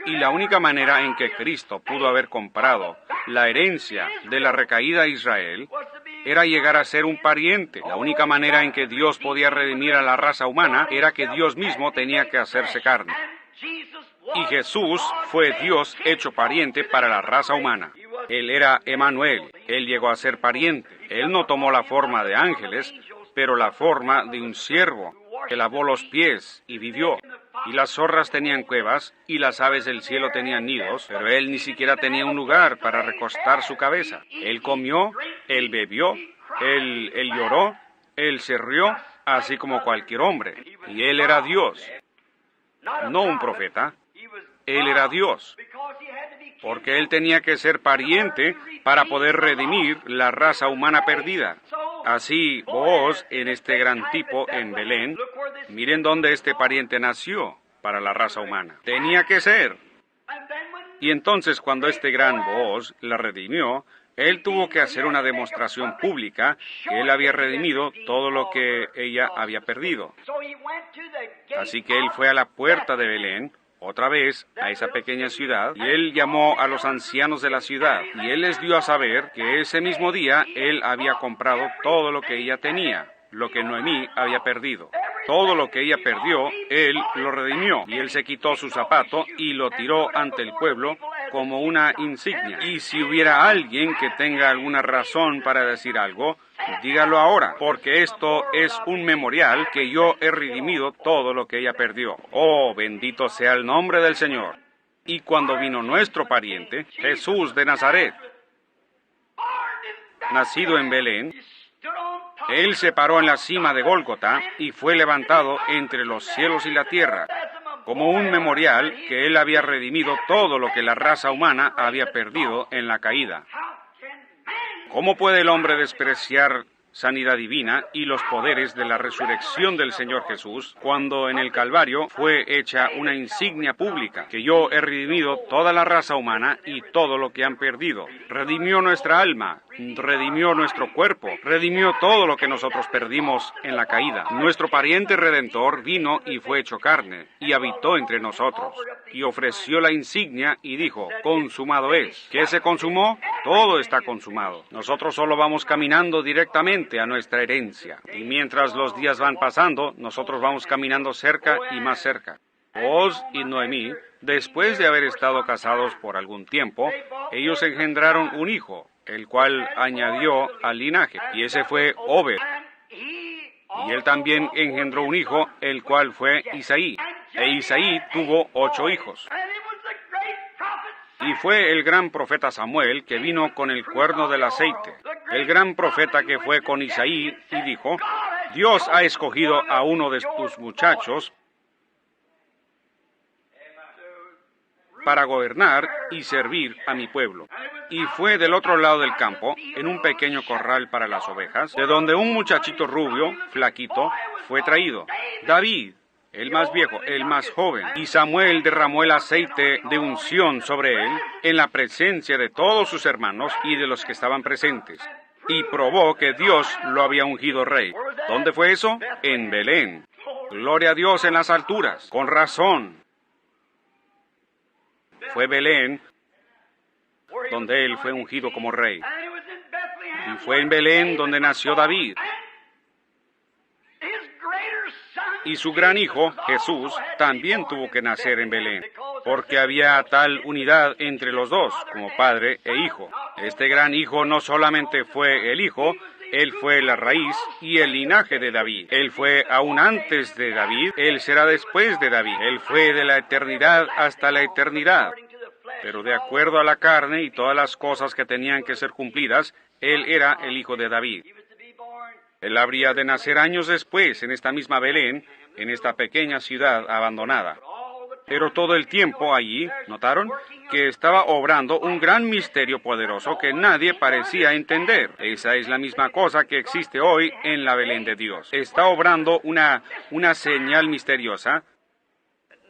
Y la única manera en que Cristo pudo haber comprado la herencia de la recaída de Israel era llegar a ser un pariente. La única manera en que Dios podía redimir a la raza humana era que Dios mismo tenía que hacerse carne. Y Jesús fue Dios hecho pariente para la raza humana. Él era Emmanuel. Él llegó a ser pariente. Él no tomó la forma de ángeles, pero la forma de un siervo que lavó los pies y vivió. Y las zorras tenían cuevas, y las aves del cielo tenían nidos, pero él ni siquiera tenía un lugar para recostar su cabeza. Él comió, él bebió, él lloró, él se rió, así como cualquier hombre. Y él era Dios, no un profeta. Él era Dios, porque él tenía que ser pariente para poder redimir la raza humana perdida. Así, Booz, en este gran tipo en Belén, miren dónde este pariente nació para la raza humana. Tenía que ser. Y entonces, cuando este gran Booz la redimió, él tuvo que hacer una demostración pública que él había redimido todo lo que ella había perdido. Así que él fue a la puerta de Belén, otra vez a esa pequeña ciudad, y él llamó a los ancianos de la ciudad, y él les dio a saber que ese mismo día él había comprado todo lo que ella tenía, lo que Noemí había perdido. Todo lo que ella perdió, él lo redimió, y él se quitó su zapato y lo tiró ante el pueblo como una insignia. Y si hubiera alguien que tenga alguna razón para decir algo, dígalo ahora, porque esto es un memorial que yo he redimido todo lo que ella perdió. Oh, bendito sea el nombre del Señor. Y cuando vino nuestro pariente, Jesús de Nazaret, nacido en Belén, él se paró en la cima de Gólgota y fue levantado entre los cielos y la tierra, como un memorial que él había redimido todo lo que la raza humana había perdido en la caída. ¿Cómo puede el hombre despreciar sanidad divina y los poderes de la resurrección del Señor Jesús, cuando en el Calvario fue hecha una insignia pública, que yo he redimido toda la raza humana y todo lo que han perdido? Redimió nuestra alma, redimió nuestro cuerpo, redimió todo lo que nosotros perdimos en la caída. Nuestro pariente redentor vino y fue hecho carne, y habitó entre nosotros, y ofreció la insignia y dijo, consumado es. ¿Qué se consumó? Todo está consumado. Nosotros solo vamos caminando directamente a nuestra herencia. Y mientras los días van pasando, nosotros vamos caminando cerca y más cerca. Booz y Noemí, después de haber estado casados por algún tiempo, ellos engendraron un hijo, el cual añadió al linaje, y ese fue Obed. Y él también engendró un hijo, el cual fue Isaí. E Isaí tuvo 8 hijos. Y fue el gran profeta Samuel que vino con el cuerno del aceite. El gran profeta que fue con Isaí y dijo, Dios ha escogido a uno de tus muchachos para gobernar y servir a mi pueblo. Y fue del otro lado del campo, en un pequeño corral para las ovejas, de donde un muchachito rubio, flaquito, fue traído. David, el más viejo, el más joven. Y Samuel derramó el aceite de unción sobre él, en la presencia de todos sus hermanos y de los que estaban presentes. Y probó que Dios lo había ungido rey. ¿Dónde fue eso? En Belén. Gloria a Dios en las alturas. Con razón. Fue Belén donde él fue ungido como rey. Y fue en Belén donde nació David. Y su gran hijo, Jesús, también tuvo que nacer en Belén, porque había tal unidad entre los dos, como padre e hijo. Este gran hijo no solamente fue el hijo, él fue la raíz y el linaje de David. Él fue aún antes de David, él será después de David. Él fue de la eternidad hasta la eternidad. Pero de acuerdo a la carne y todas las cosas que tenían que ser cumplidas, él era el hijo de David. Él habría de nacer años después en esta misma Belén, en esta pequeña ciudad abandonada. Pero todo el tiempo allí, ¿notaron? Que estaba obrando un gran misterio poderoso que nadie parecía entender. Esa es la misma cosa que existe hoy en la Belén de Dios. Está obrando una señal misteriosa,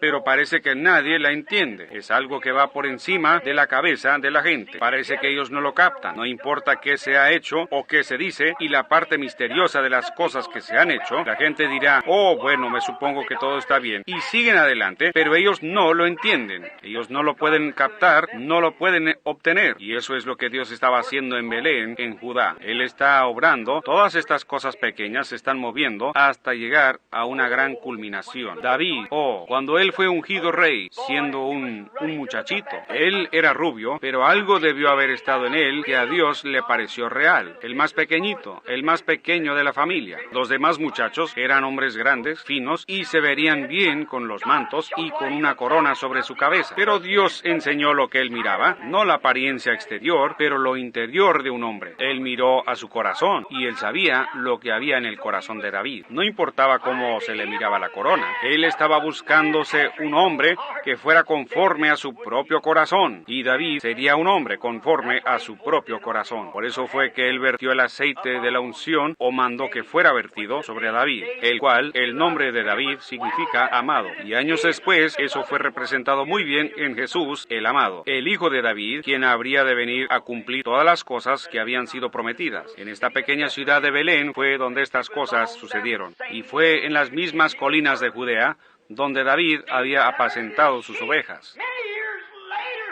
pero parece que nadie la entiende. Es algo que va por encima de la cabeza de la gente. Parece que ellos no lo captan. No importa qué se ha hecho o qué se dice, y la parte misteriosa de las cosas que se han hecho, la gente dirá, oh, bueno, me supongo que todo está bien. Y siguen adelante, pero ellos no lo entienden. Ellos no lo pueden captar, no lo pueden obtener. Y eso es lo que Dios estaba haciendo en Belén, en Judá. Él está obrando, todas estas cosas pequeñas se están moviendo hasta llegar a una gran culminación. David, cuando él fue ungido rey, siendo un muchachito. Él era rubio, pero algo debió haber estado en él que a Dios le pareció real. El más pequeñito, el más pequeño de la familia. Los demás muchachos eran hombres grandes, finos, y se verían bien con los mantos y con una corona sobre su cabeza. Pero Dios enseñó lo que él miraba, no la apariencia exterior, pero lo interior de un hombre. Él miró a su corazón, y él sabía lo que había en el corazón de David. No importaba cómo se le miraba la corona. Él estaba buscándose un hombre que fuera conforme a su propio corazón, y David sería un hombre conforme a su propio corazón. Por eso fue que él vertió el aceite de la unción, o mandó que fuera vertido sobre David, el cual el nombre de David significa amado. Y años después, eso fue representado muy bien en Jesús, el amado, el hijo de David, quien habría de venir a cumplir todas las cosas que habían sido prometidas. En esta pequeña ciudad de Belén fue donde estas cosas sucedieron, y fue en las mismas colinas de Judea donde David había apacentado sus ovejas.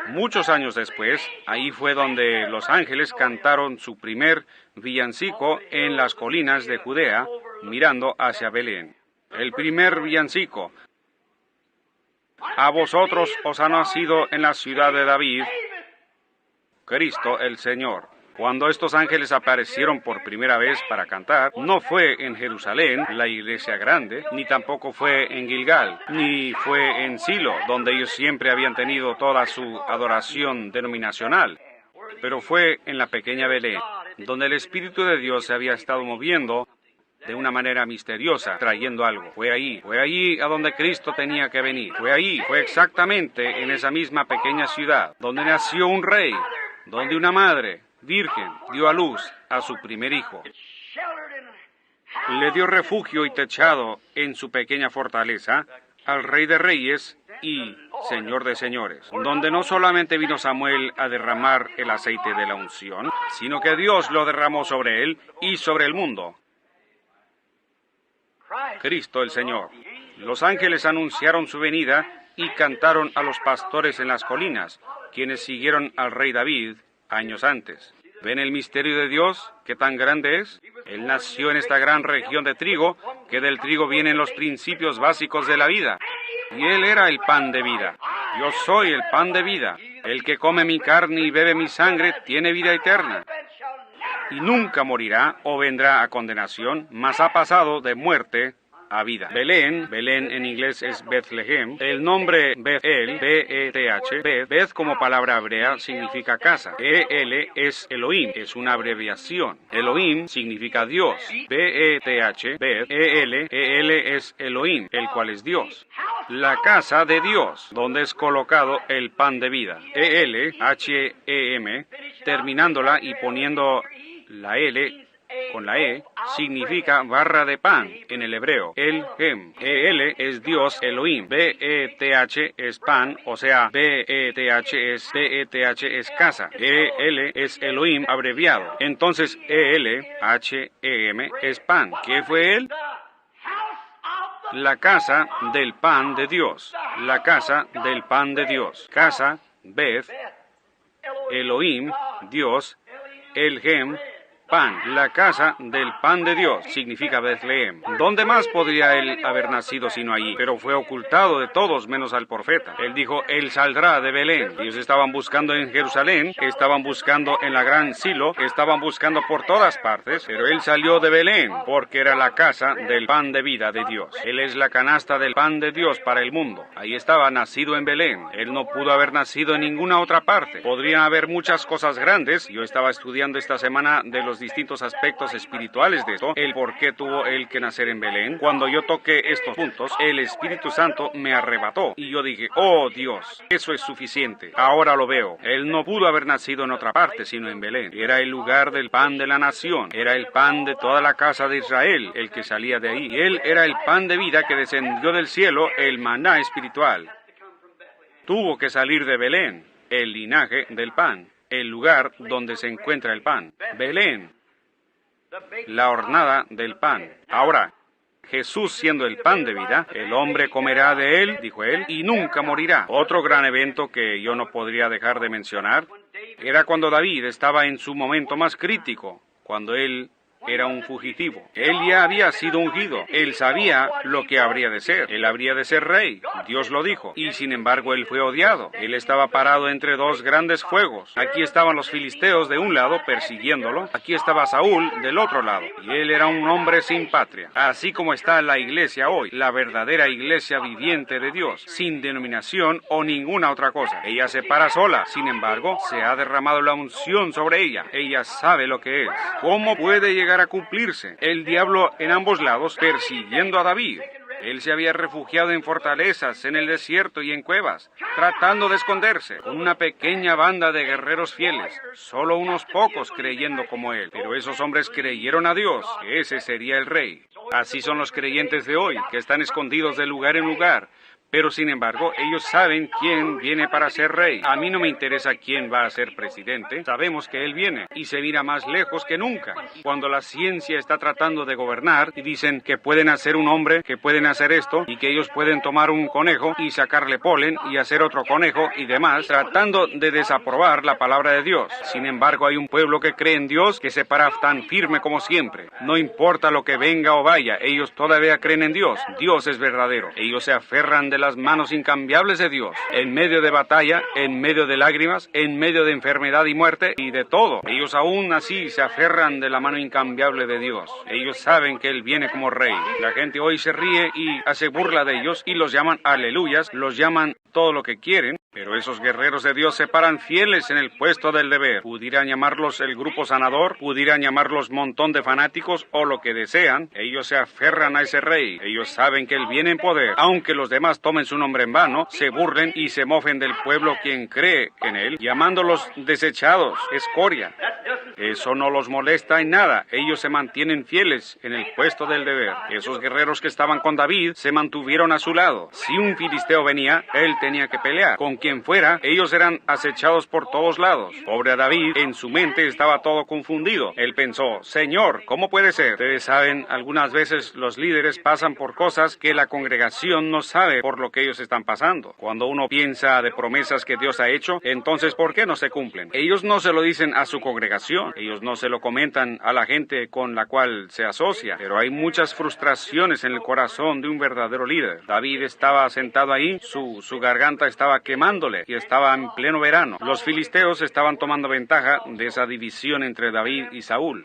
Muchos años después, ahí fue donde los ángeles cantaron su primer villancico en las colinas de Judea, mirando hacia Belén. El primer villancico: a vosotros os ha nacido en la ciudad de David Cristo el Señor. Cuando estos ángeles aparecieron por primera vez para cantar, no fue en Jerusalén, la iglesia grande, ni tampoco fue en Gilgal, ni fue en Silo, donde ellos siempre habían tenido toda su adoración denominacional, pero fue en la pequeña Belén, donde el Espíritu de Dios se había estado moviendo de una manera misteriosa, trayendo algo. Fue allí a donde Cristo tenía que venir. Fue exactamente en esa misma pequeña ciudad, donde nació un rey, donde una madre virgen dio a luz a su primer hijo. Le dio refugio y techado en su pequeña fortaleza al Rey de Reyes y Señor de Señores, donde no solamente vino Samuel a derramar el aceite de la unción, sino que Dios lo derramó sobre él y sobre el mundo. Cristo el Señor. Los ángeles anunciaron su venida y cantaron a los pastores en las colinas, quienes siguieron al rey David años antes. ¿Ven el misterio de Dios? ¿Qué tan grande es? Él nació en esta gran región de trigo, que del trigo vienen los principios básicos de la vida. Y Él era el pan de vida. Yo soy el pan de vida. El que come mi carne y bebe mi sangre tiene vida eterna. Y nunca morirá o vendrá a condenación, mas ha pasado de muerte a vida. Belén en inglés es Bethlehem. El nombre Bethel, B-E-T-H, Beth como palabra hebrea significa casa. E-L es Elohim, es una abreviación. Elohim significa Dios. B-E-T-H, Beth, E-L es Elohim, el cual es Dios. La casa de Dios, donde es colocado el pan de vida. E-L, H-E-M, terminándola y poniendo la L con la E, significa barra de pan en el hebreo. El-Hem. E-L es Dios, Elohim. B-E-T-H es pan, o sea, B-E-T-H es casa. E-L es Elohim abreviado. Entonces, E-L, H-E-M, es pan. ¿Qué fue él? La casa del pan de Dios. La casa del pan de Dios. Casa, Beth, Elohim, Dios, El-Hem, pan, la casa del pan de Dios, significa Bethlehem. ¿Dónde más podría él haber nacido sino allí? Pero fue ocultado de todos menos al profeta. Él dijo, él saldrá de Belén. Ellos estaban buscando en Jerusalén, estaban buscando en la gran Silo, estaban buscando por todas partes, pero él salió de Belén, porque era la casa del pan de vida de Dios. Él es la canasta del pan de Dios para el mundo. Ahí estaba, nacido en Belén. Él no pudo haber nacido en ninguna otra parte. Podrían haber muchas cosas grandes. Yo estaba estudiando esta semana de los distintos aspectos espirituales de esto, el por qué tuvo él que nacer en Belén. Cuando yo toqué estos puntos, el Espíritu Santo me arrebató y yo dije, oh Dios, eso es suficiente. Ahora lo veo. Él no pudo haber nacido en otra parte sino en Belén. Era el lugar del pan de la nación. Era el pan de toda la casa de Israel, el que salía de ahí. Él era el pan de vida que descendió del cielo, el maná espiritual. Tuvo que salir de Belén, el linaje del pan, el lugar donde se encuentra el pan. Belén, la hornada del pan. Ahora, Jesús siendo el pan de vida, el hombre comerá de él, dijo él, y nunca morirá. Otro gran evento que yo no podría dejar de mencionar era cuando David estaba en su momento más crítico, cuando él era un fugitivo. Él ya había sido ungido. Él sabía lo que habría de ser. Él habría de ser rey. Dios lo dijo. Y sin embargo, él fue odiado. Él estaba parado entre dos grandes fuegos. Aquí estaban los filisteos de un lado persiguiéndolo. Aquí estaba Saúl del otro lado. Y él era un hombre sin patria. Así como está la iglesia hoy, la verdadera iglesia viviente de Dios, sin denominación o ninguna otra cosa. Ella se para sola. Sin embargo, se ha derramado la unción sobre ella. Ella sabe lo que es. ¿Cómo puede llegar a cumplirse? El diablo en ambos lados persiguiendo a David. Él se había refugiado en fortalezas, en el desierto y en cuevas, tratando de esconderse, con una pequeña banda de guerreros fieles, solo unos pocos creyendo como él. Pero esos hombres creyeron a Dios, que ese sería el rey. Así son los creyentes de hoy, que están escondidos de lugar en lugar. Pero sin embargo, ellos saben quién viene para ser rey. A mí no me interesa quién va a ser presidente. Sabemos que él viene y se mira más lejos que nunca. Cuando la ciencia está tratando de gobernar y dicen que pueden hacer un hombre, que pueden hacer esto y que ellos pueden tomar un conejo y sacarle polen y hacer otro conejo y demás, tratando de desaprobar la palabra de Dios. Sin embargo, hay un pueblo que cree en Dios que se para tan firme como siempre. No importa lo que venga o vaya, ellos todavía creen en Dios. Dios es verdadero. Ellos se aferran de las manos incambiables de Dios, en medio de batalla, en medio de lágrimas, en medio de enfermedad y muerte y de todo. Ellos aún así se aferran de la mano incambiable de Dios. Ellos saben que Él viene como rey. La gente hoy se ríe y hace burla de ellos y los llaman aleluyas, los llaman todo lo que quieren, pero esos guerreros de Dios se paran fieles en el puesto del deber. Pudieran llamarlos el grupo sanador, pudieran llamarlos montón de fanáticos o lo que desean. Ellos se aferran a ese rey. Ellos saben que Él viene en poder. Aunque los demás tomen su nombre en vano, se burlen y se mofen del pueblo quien cree en Él, llamándolos desechados, escoria. Eso no los molesta en nada. Ellos se mantienen fieles en el puesto del deber. Esos guerreros que estaban con David se mantuvieron a su lado. Si un filisteo venía, él tenía que pelear. Con quien fuera, ellos eran acechados por todos lados. Pobre David, en su mente estaba todo confundido. Él pensó, Señor, ¿cómo puede ser? Ustedes saben, algunas veces los líderes pasan por cosas que la congregación no sabe por lo que ellos están pasando. Cuando uno piensa de promesas que Dios ha hecho, entonces ¿por qué no se cumplen? Ellos no se lo dicen a su congregación. frustración. Ellos no se lo comentan a la gente con la cual se asocia, pero hay muchas frustraciones en el corazón de un verdadero líder. David estaba sentado ahí, su garganta estaba quemándole y estaba en pleno verano. Los filisteos estaban tomando ventaja de esa división entre David y Saúl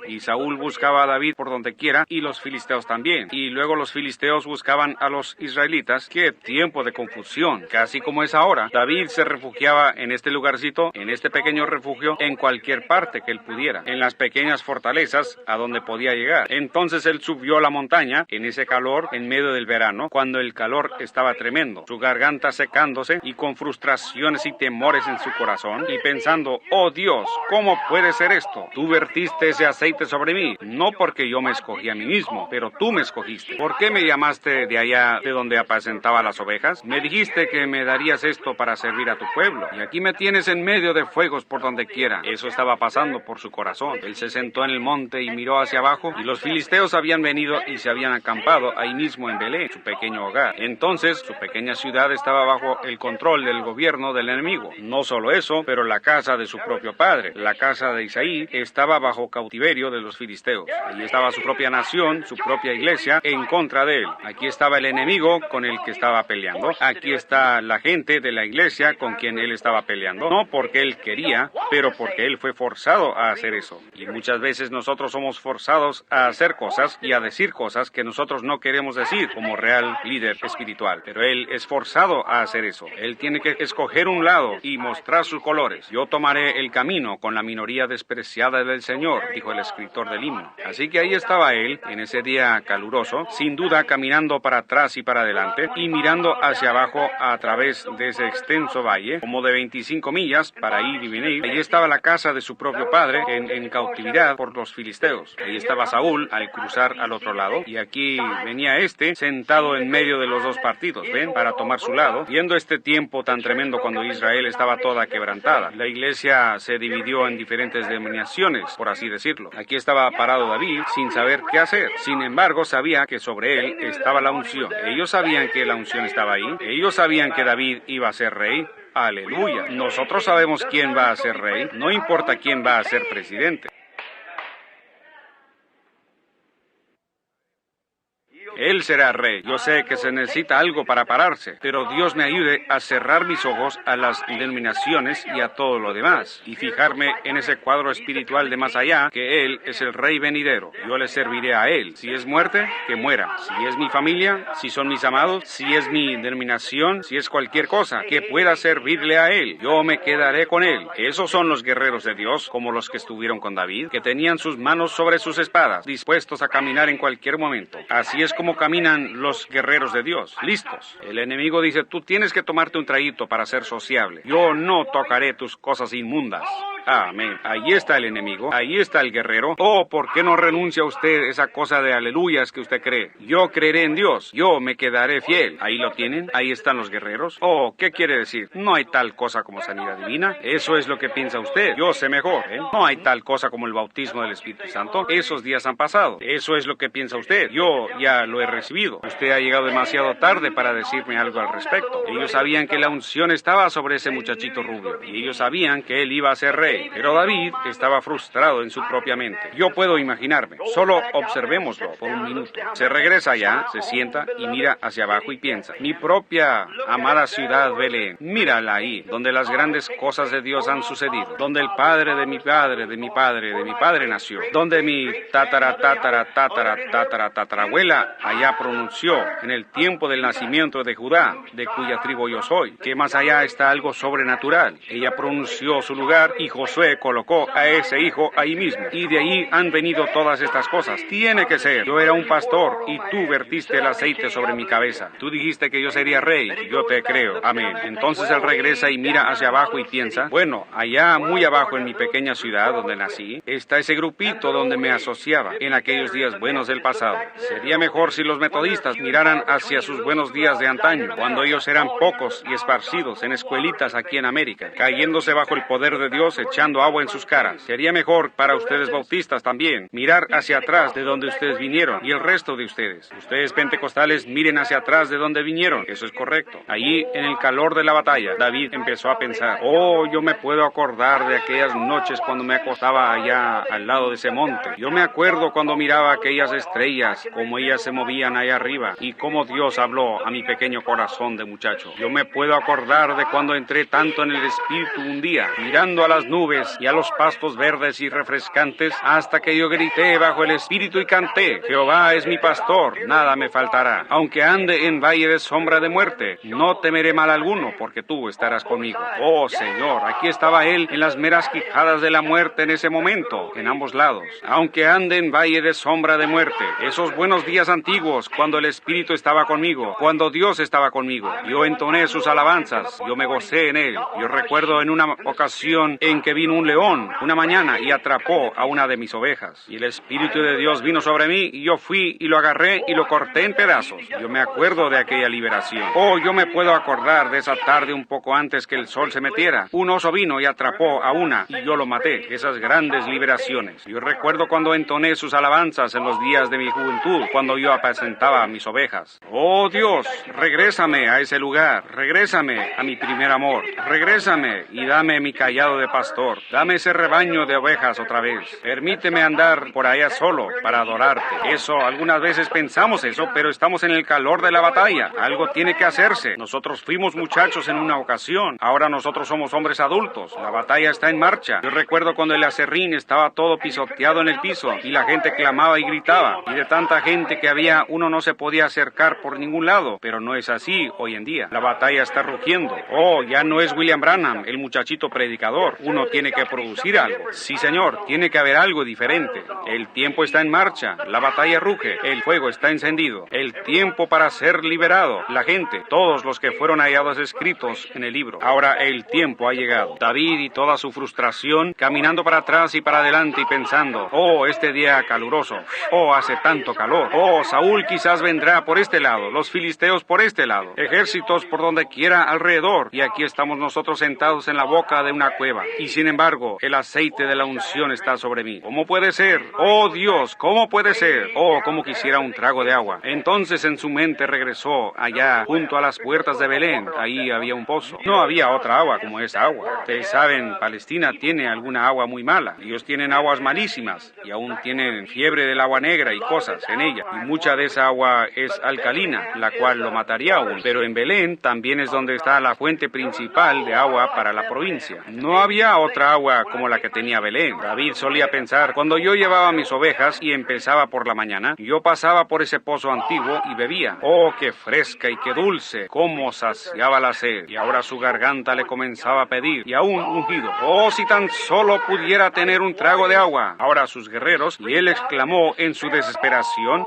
buscaba a David por donde quiera y los filisteos también. Y luego los filisteos buscaban a los israelitas. ¡Qué tiempo de confusión! Casi como es ahora. David se refugiaba en este lugarcito, en este pequeño refugio, en cualquier parte que él pudiera, en las pequeñas fortalezas a donde podía llegar. Entonces él subió a la montaña, en ese calor, en medio del verano, cuando el calor estaba tremendo, su garganta secándose y con frustraciones y temores en su corazón, y pensando, oh Dios, ¿cómo puede ser esto? Tú vertiste ese aceite sobre mí, no porque yo me escogí a mí mismo, pero tú me escogiste. ¿Por qué me llamaste de allá de donde apacentaba las ovejas? Me dijiste que me darías esto para servir a tu pueblo, y aquí me tienes en medio de fuegos por donde quiera. Eso estaba pasando por su corazón. Él se sentó en el monte y miró hacia abajo, y los filisteos habían venido y se habían acampado ahí mismo en Belén, su pequeño hogar. Entonces, su pequeña ciudad estaba bajo el control del gobierno del enemigo. No solo eso, pero la casa de su propio padre, la casa de Isaí, estaba bajo cautiverio de los filisteos. Allí estaba su propia nación, su propia iglesia, en contra de él. Aquí estaba el enemigo con el que estaba peleando. Aquí está la gente de la iglesia con quien él estaba peleando. No porque él quería, pero porque él fue forzado a hacer eso. Y muchas veces nosotros somos forzados a hacer cosas y a decir cosas que nosotros no queremos decir como real líder espiritual. Pero él es forzado a hacer eso. Él tiene que escoger un lado y mostrar sus colores. Yo tomaré el camino con la minoría despreciada del Señor, dijo el escritor del himno. Así que ahí estaba él, en ese día caluroso, sin duda caminando para atrás y para adelante, y mirando hacia abajo a través de ese extenso valle, como de 25 millas, para ir y venir. Allí estaba la casa de su propio padre, en cautividad por los filisteos. Ahí estaba Saúl, al cruzar al otro lado, y aquí venía sentado en medio de los dos partidos, ¿ven? Para tomar su lado, viendo este tiempo tan tremendo cuando Israel estaba toda quebrantada. La iglesia se dividió en diferentes denominaciones, por así decirlo. Aquí estaba parado David sin saber qué hacer. Sin embargo, sabía que sobre él estaba la unción. Ellos sabían que la unción estaba ahí. Ellos sabían que David iba a ser rey. Aleluya. Nosotros sabemos quién va a ser rey. No importa quién va a ser presidente. Él será rey. Yo sé que se necesita algo para pararse, pero Dios me ayude a cerrar mis ojos a las denominaciones y a todo lo demás, y fijarme en ese cuadro espiritual de más allá, que Él es el rey venidero. Yo le serviré a Él. Si es muerte, que muera. Si es mi familia, si son mis amados, si es mi denominación, si es cualquier cosa, que pueda servirle a Él. Yo me quedaré con Él. Esos son los guerreros de Dios, como los que estuvieron con David, que tenían sus manos sobre sus espadas, dispuestos a caminar en cualquier momento. Así es como caminan los guerreros de Dios, listos. El enemigo dice, tú tienes que tomarte un traguito para ser sociable. Yo no tocaré tus cosas inmundas. Amén. Ahí está el enemigo, ahí está el guerrero. Oh, ¿por qué no renuncia usted esa cosa de aleluyas que usted cree? Yo creeré en Dios, yo me quedaré fiel. Ahí lo tienen, ahí están los guerreros. Oh, ¿qué quiere decir? No hay tal cosa como sanidad divina. Eso es lo que piensa usted. Yo sé mejor, ¿eh? No hay tal cosa como el bautismo del Espíritu Santo. Esos días han pasado. Eso es lo que piensa usted. Yo ya lo he recibido. Usted ha llegado demasiado tarde para decirme algo al respecto. Ellos sabían que la unción estaba sobre ese muchachito rubio, y ellos sabían que él iba a ser rey. Pero David estaba frustrado en su propia mente. Yo puedo imaginarme. Solo observémoslo por un minuto. Se regresa allá, se sienta y mira hacia abajo y piensa, mi propia amada ciudad Belén, mírala ahí, donde las grandes cosas de Dios han sucedido, donde el padre de mi padre, de mi padre, de mi padre nació, donde mi tatarabuela allá pronunció en el tiempo del nacimiento de Judá, de cuya tribu yo soy, que más allá está algo sobrenatural. Ella pronunció su lugar y Josué colocó a ese hijo ahí mismo, y de ahí han venido todas estas cosas. Tiene que ser. Yo era un pastor y tú vertiste el aceite sobre mi cabeza. Tú dijiste que yo sería rey. Yo te creo. Amén. Entonces él regresa y mira hacia abajo y piensa, bueno, allá muy abajo en mi pequeña ciudad donde nací, está ese grupito donde me asociaba en aquellos días buenos del pasado. Sería mejor si los metodistas miraran hacia sus buenos días de antaño, cuando ellos eran pocos y esparcidos en escuelitas aquí en América, cayéndose bajo el poder de Dios, echando agua en sus caras. Sería mejor para ustedes bautistas también mirar hacia atrás de donde ustedes vinieron y el resto de ustedes. Ustedes pentecostales miren hacia atrás de donde vinieron. Eso es correcto. Allí, en el calor de la batalla, David empezó a pensar, oh, yo me puedo acordar de aquellas noches cuando me acostaba allá al lado de ese monte. Yo me acuerdo cuando miraba aquellas estrellas, cómo ellas se movían allá arriba y cómo Dios habló a mi pequeño corazón de muchacho. Yo me puedo acordar de cuando entré tanto en el Espíritu un día, mirando a las nubes y a los pastos verdes y refrescantes, hasta que yo grité bajo el Espíritu y canté, Jehová es mi pastor, nada me faltará. Aunque ande en valle de sombra de muerte, no temeré mal alguno, porque tú estarás conmigo. Oh Señor, aquí estaba Él en las meras quijadas de la muerte en ese momento, en ambos lados. Aunque ande en valle de sombra de muerte, esos buenos días antiguos, cuando el Espíritu estaba conmigo, cuando Dios estaba conmigo, yo entoné sus alabanzas, yo me gocé en Él. Yo recuerdo en una ocasión en que vino un león, una mañana, y atrapó a una de mis ovejas. Y el Espíritu de Dios vino sobre mí, y yo fui y lo agarré y lo corté en pedazos. Yo me acuerdo de aquella liberación. Oh, yo me puedo acordar de esa tarde un poco antes que el sol se metiera. Un oso vino y atrapó a una, y yo lo maté. Esas grandes liberaciones. Yo recuerdo cuando entoné sus alabanzas en los días de mi juventud, cuando yo apacentaba a mis ovejas. Oh Dios, regrésame a ese lugar, regrésame a mi primer amor, regrésame y dame mi cayado de pastor, dame ese rebaño de ovejas otra vez. Permíteme andar por allá solo para adorarte. Eso, algunas veces pensamos eso, pero estamos en el calor de la batalla. Algo tiene que hacerse. Nosotros fuimos muchachos en una ocasión, ahora nosotros somos hombres adultos. La batalla está en marcha. Yo recuerdo cuando el aserrín estaba todo pisoteado en el piso y la gente clamaba y gritaba, y de tanta gente que había, uno no se podía acercar por ningún lado, pero no es así hoy en día. La batalla está rugiendo. Oh, ya no es William Branham, el muchachito predicador. Uno tiene que producir algo. Sí, señor, tiene que haber algo diferente. El tiempo está en marcha, la batalla ruge, el fuego está encendido, el tiempo para ser liberado, la gente, todos los que fueron hallados escritos en el libro. Ahora el tiempo ha llegado. David y toda su frustración, caminando para atrás y para adelante y pensando, oh, este día caluroso, oh, hace tanto calor, oh, Saúl quizás vendrá por este lado, los filisteos por este lado, ejércitos por donde quiera alrededor, y aquí estamos nosotros sentados en la boca de una cueva, y sin embargo, el aceite de la unción está sobre mí. ¿Cómo puede ser? Oh Dios, ¿cómo puede ser? Oh, cómo quisiera un trago de agua. Entonces en su mente regresó allá junto a las puertas de Belén. Ahí había un pozo. No había otra agua como esa agua. Ustedes saben, Palestina tiene alguna agua muy mala. Ellos tienen aguas malísimas y aún tienen fiebre del agua negra y cosas en ella. Y mucha de esa agua es alcalina, la cual lo mataría aún. Pero en Belén también es donde está la fuente principal de agua para la provincia. No había otra agua como la que tenía Belén. David solía pensar, cuando yo llevaba mis ovejas y empezaba por la mañana, yo pasaba por ese pozo antiguo y bebía. Oh, qué fresca y qué dulce, cómo saciaba la sed. Y ahora su garganta le comenzaba a pedir, y aún ungido. Oh, si tan solo pudiera tener un trago de agua. Ahora sus guerreros, y él exclamó en su desesperación,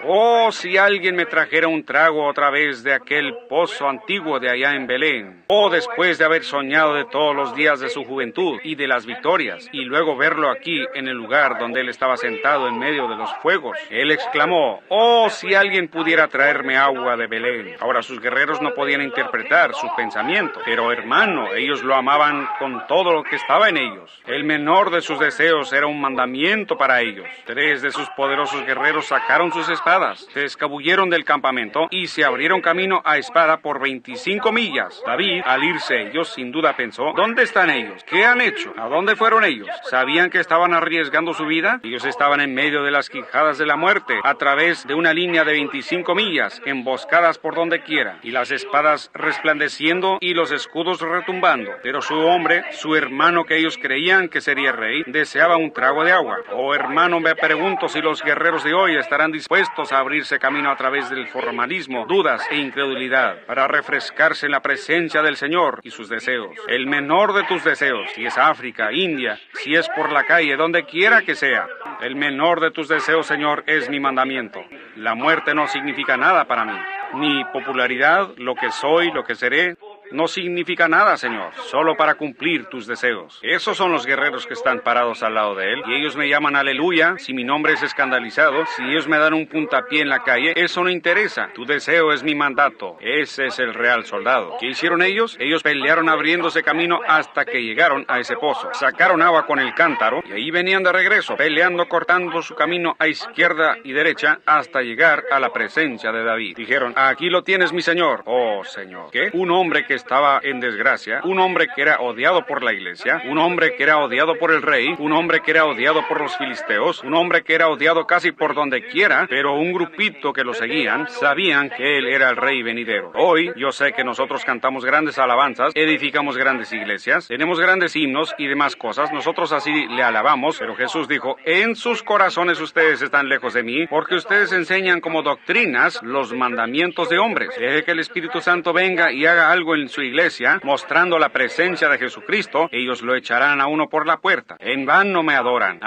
oh, si alguien me trajera un trago otra vez de aquel pozo antiguo de allá en Belén. Oh, después de haber soñado de todos los días de su juventud y de las victorias, y luego verlo aquí en el lugar donde él estaba sentado en medio de los fuegos. Él exclamó, oh, si alguien pudiera traerme agua de Belén. Ahora sus guerreros no podían interpretar su pensamiento, pero hermano, ellos lo amaban con todo lo que estaba en ellos. El menor de sus deseos era un mandamiento para ellos. 3 de sus poderosos guerreros sacaron sus espadas, se escabulleron del campamento y se abrieron camino a espada por 25 millas. David, al irse ellos, sin duda pensó, ¿dónde están ellos? ¿Qué han hecho? ¿A dónde fueron ellos? ¿Sabían que estaban arriesgando su vida? Ellos estaban en medio de las quijadas de la muerte, a través de una línea de 25 millas, emboscadas por donde quiera, y las espadas resplandeciendo y los escudos retumbando. Pero su hombre, su hermano que ellos creían que sería rey, deseaba un trago de agua. Oh, hermano, me pregunto si los guerreros de hoy estarán dispuestos a abrirse camino a través del formalismo, dudas e incredulidad, para refrescarse en la presencia del Señor y sus deseos. El menor de tus deseos, si es África, India, si es por la calle, donde quiera que sea, el menor de tus deseos, Señor, es mi mandamiento. La muerte no significa nada para mí, ni popularidad, lo que soy, lo que seré. no significa nada, Señor, solo para cumplir tus deseos. Esos son los guerreros que están parados al lado de Él, y ellos me llaman aleluya si mi nombre es escandalizado. Si ellos me dan un puntapié en la calle, eso no interesa. Tu deseo es mi mandato. Ese es el real soldado. ¿Qué hicieron ellos? Ellos pelearon abriéndose camino hasta que llegaron a ese pozo. Sacaron agua con el cántaro, y ahí venían de regreso, peleando, cortando su camino a izquierda y derecha hasta llegar a la presencia de David. Dijeron, aquí lo tienes, mi Señor. Oh, Señor. ¿Qué? Un hombre que estaba en desgracia, un hombre que era odiado por la iglesia, un hombre que era odiado por el rey, un hombre que era odiado por los filisteos, un hombre que era odiado casi por donde quiera, pero un grupito que lo seguían, sabían que él era el rey venidero. Hoy, yo sé que nosotros cantamos grandes alabanzas, edificamos grandes iglesias, tenemos grandes himnos y demás cosas, nosotros así le alabamos, pero Jesús dijo, en sus corazones ustedes están lejos de mí, porque ustedes enseñan como doctrinas los mandamientos de hombres. Deje que el Espíritu Santo venga y haga algo en su iglesia, mostrando la presencia de Jesucristo, ellos lo echarán a uno por la puerta. En vano me adoran,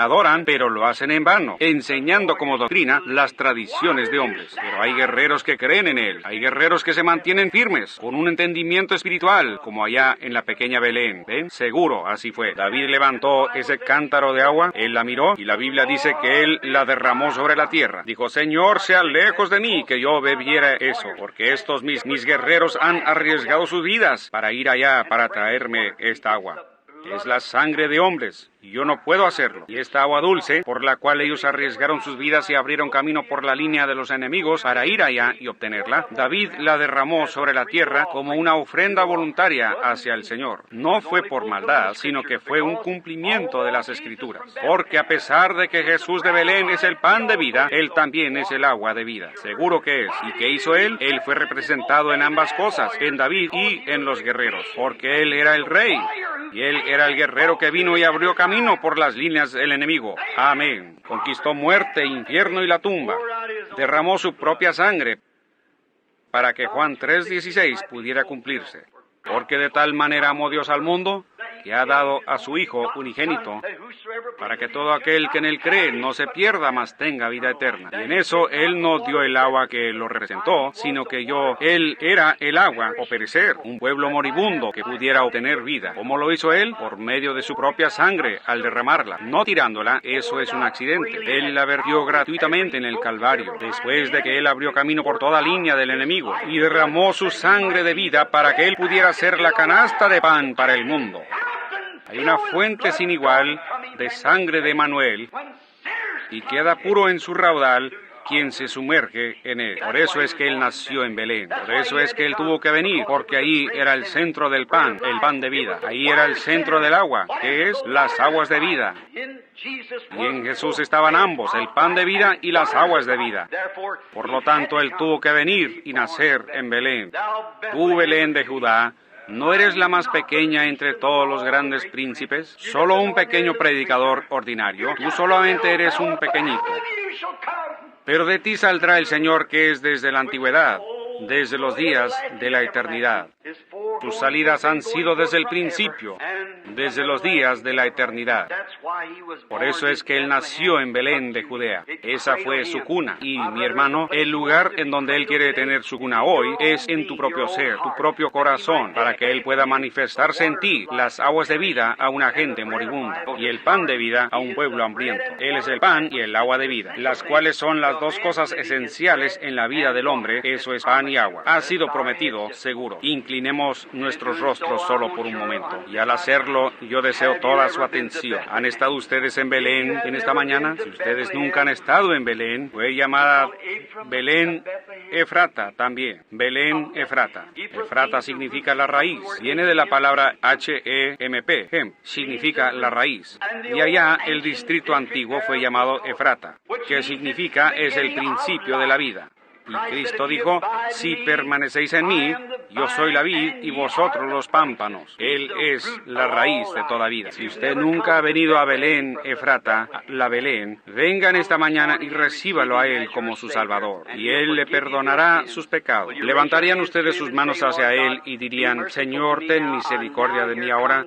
pero lo hacen en vano, enseñando como doctrina las tradiciones de hombres. Pero hay guerreros que creen en Él, hay guerreros que se mantienen firmes, con un entendimiento espiritual, como allá en la pequeña Belén. ¿Ven? Seguro, así fue. David levantó ese cántaro de agua, él la miró, y la Biblia dice que él la derramó sobre la tierra. Dijo, Señor, sea lejos de mí que yo bebiera eso, porque estos mis guerreros han arriesgado sus vidas para ir allá para traerme esta agua. Es la sangre de hombres, y yo no puedo hacerlo. Y esta agua dulce, por la cual ellos arriesgaron sus vidas y abrieron camino por la línea de los enemigos para ir allá y obtenerla, David la derramó sobre la tierra como una ofrenda voluntaria hacia el Señor. No fue por maldad, sino que fue un cumplimiento de las Escrituras. Porque a pesar de que Jesús de Belén es el pan de vida, Él también es el agua de vida. Seguro que es. ¿Y qué hizo Él? Él fue representado en ambas cosas, en David y en los guerreros, porque Él era el rey, y Él era el guerrero que vino y abrió camino por las líneas del enemigo. Amén. Conquistó muerte, infierno y la tumba. Derramó su propia sangre para que Juan 3:16 pudiera cumplirse. Porque de tal manera amó Dios al mundo, que ha dado a su Hijo unigénito, para que todo aquel que en Él cree no se pierda, mas tenga vida eterna. Y en eso Él no dio el agua que lo representó, sino que Él era el agua o perecer, un pueblo moribundo que pudiera obtener vida. ¿Cómo lo hizo Él? Por medio de su propia sangre, al derramarla, no tirándola. Eso es un accidente. Él la vertió gratuitamente en el Calvario, después de que Él abrió camino por toda línea del enemigo, y derramó su sangre de vida para que Él pudiera ser la canasta de pan para el mundo. Hay una fuente sin igual de sangre de Emanuel, y queda puro en su raudal quien se sumerge en él. Por eso es que Él nació en Belén. Por eso es que Él tuvo que venir, porque ahí era el centro del pan, el pan de vida. Ahí era el centro del agua, que es las aguas de vida. Y en Jesús estaban ambos, el pan de vida y las aguas de vida. Por lo tanto, Él tuvo que venir y nacer en Belén. Tú, Belén de Judá, ¿no eres la más pequeña entre todos los grandes príncipes? Solo un pequeño predicador ordinario. Tú solamente eres un pequeñito. Pero de ti saldrá el Señor que es desde la antigüedad, desde los días de la eternidad. Tus salidas han sido desde el principio, desde los días de la eternidad. Por eso es que Él nació en Belén de Judea. Esa fue su cuna. Y, mi hermano, el lugar en donde Él quiere tener su cuna hoy es en tu propio ser, tu propio corazón, para que Él pueda manifestarse en ti las aguas de vida a una gente moribunda y el pan de vida a un pueblo hambriento. Él es el pan y el agua de vida, las cuales son las dos cosas esenciales en la vida del hombre. Eso es pan y agua. Ha sido prometido, seguro. Inclinemos nuestros rostros solo por un momento. Y al hacerlo, yo deseo toda su atención. ¿Han estado ustedes en Belén en esta mañana? Si ustedes nunca han estado en Belén, fue llamada Belén Efrata también. Belén Efrata. Efrata significa la raíz. Viene de la palabra H-E-M-P. Hem, significa la raíz. Y allá el distrito antiguo fue llamado Efrata, que significa es el principio de la vida. Y Cristo dijo, si permanecéis en mí, yo soy la vid y vosotros los pámpanos. Él es la raíz de toda vida. Si usted nunca ha venido a Belén, Efrata, la Belén, vengan esta mañana y recíbalo a Él como su Salvador. Y Él le perdonará sus pecados. Levantarían ustedes sus manos hacia Él y dirían, Señor, ten misericordia de mí ahora.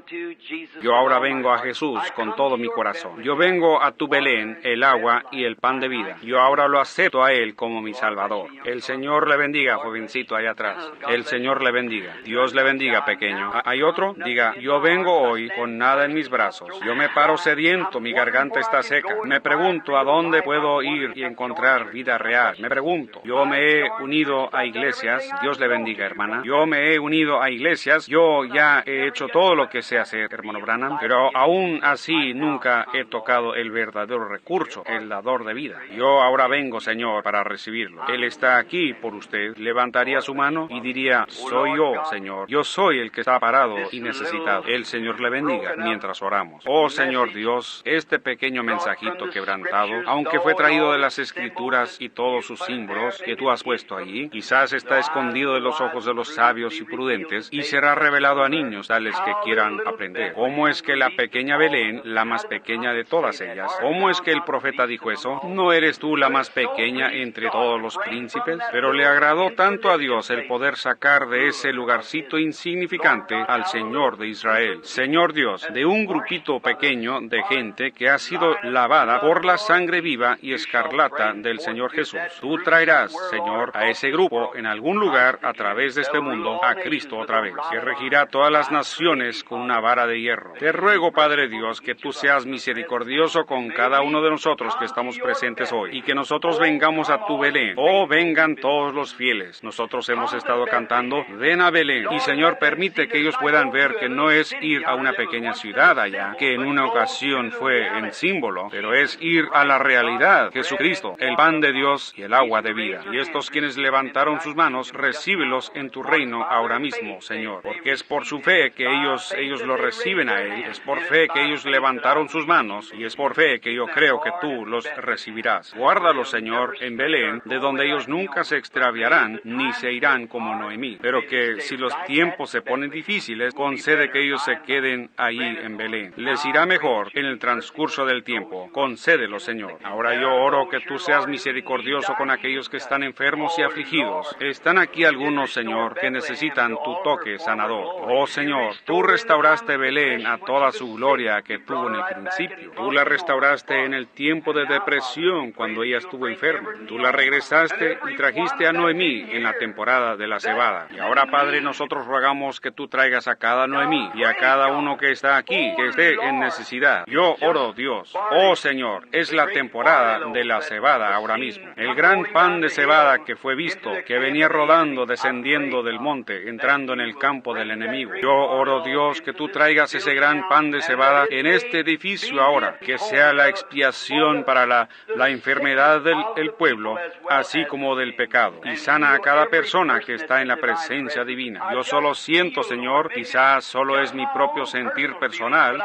Yo ahora vengo a Jesús con todo mi corazón. Yo vengo a tu Belén, el agua y el pan de vida. Yo ahora lo acepto a Él como mi Salvador. mejor. El Señor le bendiga, jovencito allá atrás. El Señor le bendiga. Dios le bendiga, pequeño. ¿Hay otro? Diga, yo vengo hoy con nada en mis brazos. Yo me paro sediento, mi garganta está seca. Me pregunto a dónde puedo ir y encontrar vida real. Me pregunto. Yo me he unido a iglesias. Dios le bendiga, hermana. Yo me he unido a iglesias. Yo ya he hecho todo lo que sé hacer, hermano Branham, pero aún así nunca he tocado el verdadero recurso, el dador de vida. Yo ahora vengo, Señor, para recibirlo. Él está aquí por usted. Levantaría su mano y diría, soy yo, Señor. Yo soy el que está parado y necesitado. El Señor le bendiga mientras oramos. Oh, Señor Dios, este pequeño mensajito quebrantado, aunque fue traído de las Escrituras y todos sus símbolos que tú has puesto allí, quizás está escondido de los ojos de los sabios y prudentes y será revelado a niños tales que quieran aprender. ¿Cómo es que la pequeña Belén, la más pequeña de todas ellas, cómo es que el profeta dijo eso? ¿No eres tú la más pequeña entre todos los príncipes? Pero le agradó tanto a Dios el poder sacar de ese lugarcito insignificante al Señor de Israel. Señor Dios, de un grupito pequeño de gente que ha sido lavada por la sangre viva y escarlata del Señor Jesús. Tú traerás, Señor, a ese grupo en algún lugar a través de este mundo a Cristo otra vez, que regirá todas las naciones con una vara de hierro. Te ruego, Padre Dios, que tú seas misericordioso con cada uno de nosotros que estamos presentes hoy y que nosotros vengamos a tu Belén. Oh, vengan todos los fieles. Nosotros hemos estado cantando, ven a Belén. Y Señor, permite que ellos puedan ver que no es ir a una pequeña ciudad allá, que en una ocasión fue en símbolo, pero es ir a la realidad, Jesucristo, el pan de Dios y el agua de vida. Y estos quienes levantaron sus manos, recíbelos en tu reino ahora mismo, Señor, porque es por su fe que ellos lo reciben a Él, es por fe que ellos levantaron sus manos, y es por fe que yo creo que tú los recibirás. Guárdalos, Señor, en Belén, de donde ellos nunca se extraviarán, ni se irán como Noemí, pero que si los tiempos se ponen difíciles, concede que ellos se queden ahí en Belén. Les irá mejor en el transcurso del tiempo, concédelo, Señor. Ahora yo oro que tú seas misericordioso con aquellos que están enfermos y afligidos. Están aquí algunos, Señor, que necesitan tu toque sanador. Oh, Señor, tú restauraste Belén a toda su gloria que tuvo en el principio. Tú la restauraste en el tiempo de depresión cuando ella estuvo enferma. Tú la regresaste y trajiste a Noemí en la temporada de la cebada. Y ahora, Padre, nosotros rogamos que tú traigas a cada Noemí y a cada uno que está aquí, que esté en necesidad. Yo oro, Dios. Oh, Señor, es la temporada de la cebada ahora mismo. El gran pan de cebada que fue visto, que venía rodando, descendiendo del monte, entrando en el campo del enemigo. Yo oro, Dios, que tú traigas ese gran pan de cebada en este edificio ahora, que sea la expiación para la enfermedad del pueblo, así como del pecado, y sana a cada persona que está en la presencia divina. Yo solo siento, Señor, quizás solo es mi propio sentir personal,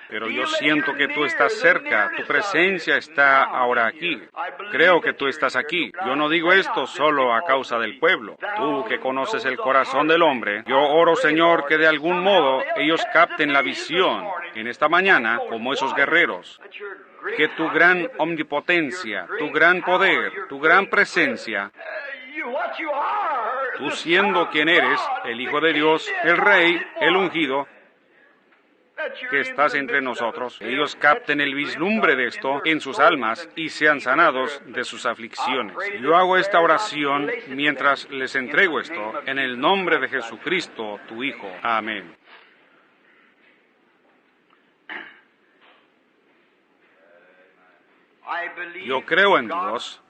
pero yo siento que tú estás cerca, tu presencia está ahora aquí. Creo que tú estás aquí. Yo no digo esto solo a causa del pueblo. Tú que conoces el corazón del hombre, yo oro, Señor, que de algún modo ellos capten la visión en esta mañana como esos guerreros. Que tu gran omnipotencia, tu gran poder, tu gran presencia, tú siendo quien eres, el Hijo de Dios, el Rey, el ungido, que estás entre nosotros, ellos capten el vislumbre de esto en sus almas y sean sanados de sus aflicciones. Yo hago esta oración mientras les entrego esto en el nombre de Jesucristo, tu Hijo. Amén. Yo creo en Dios.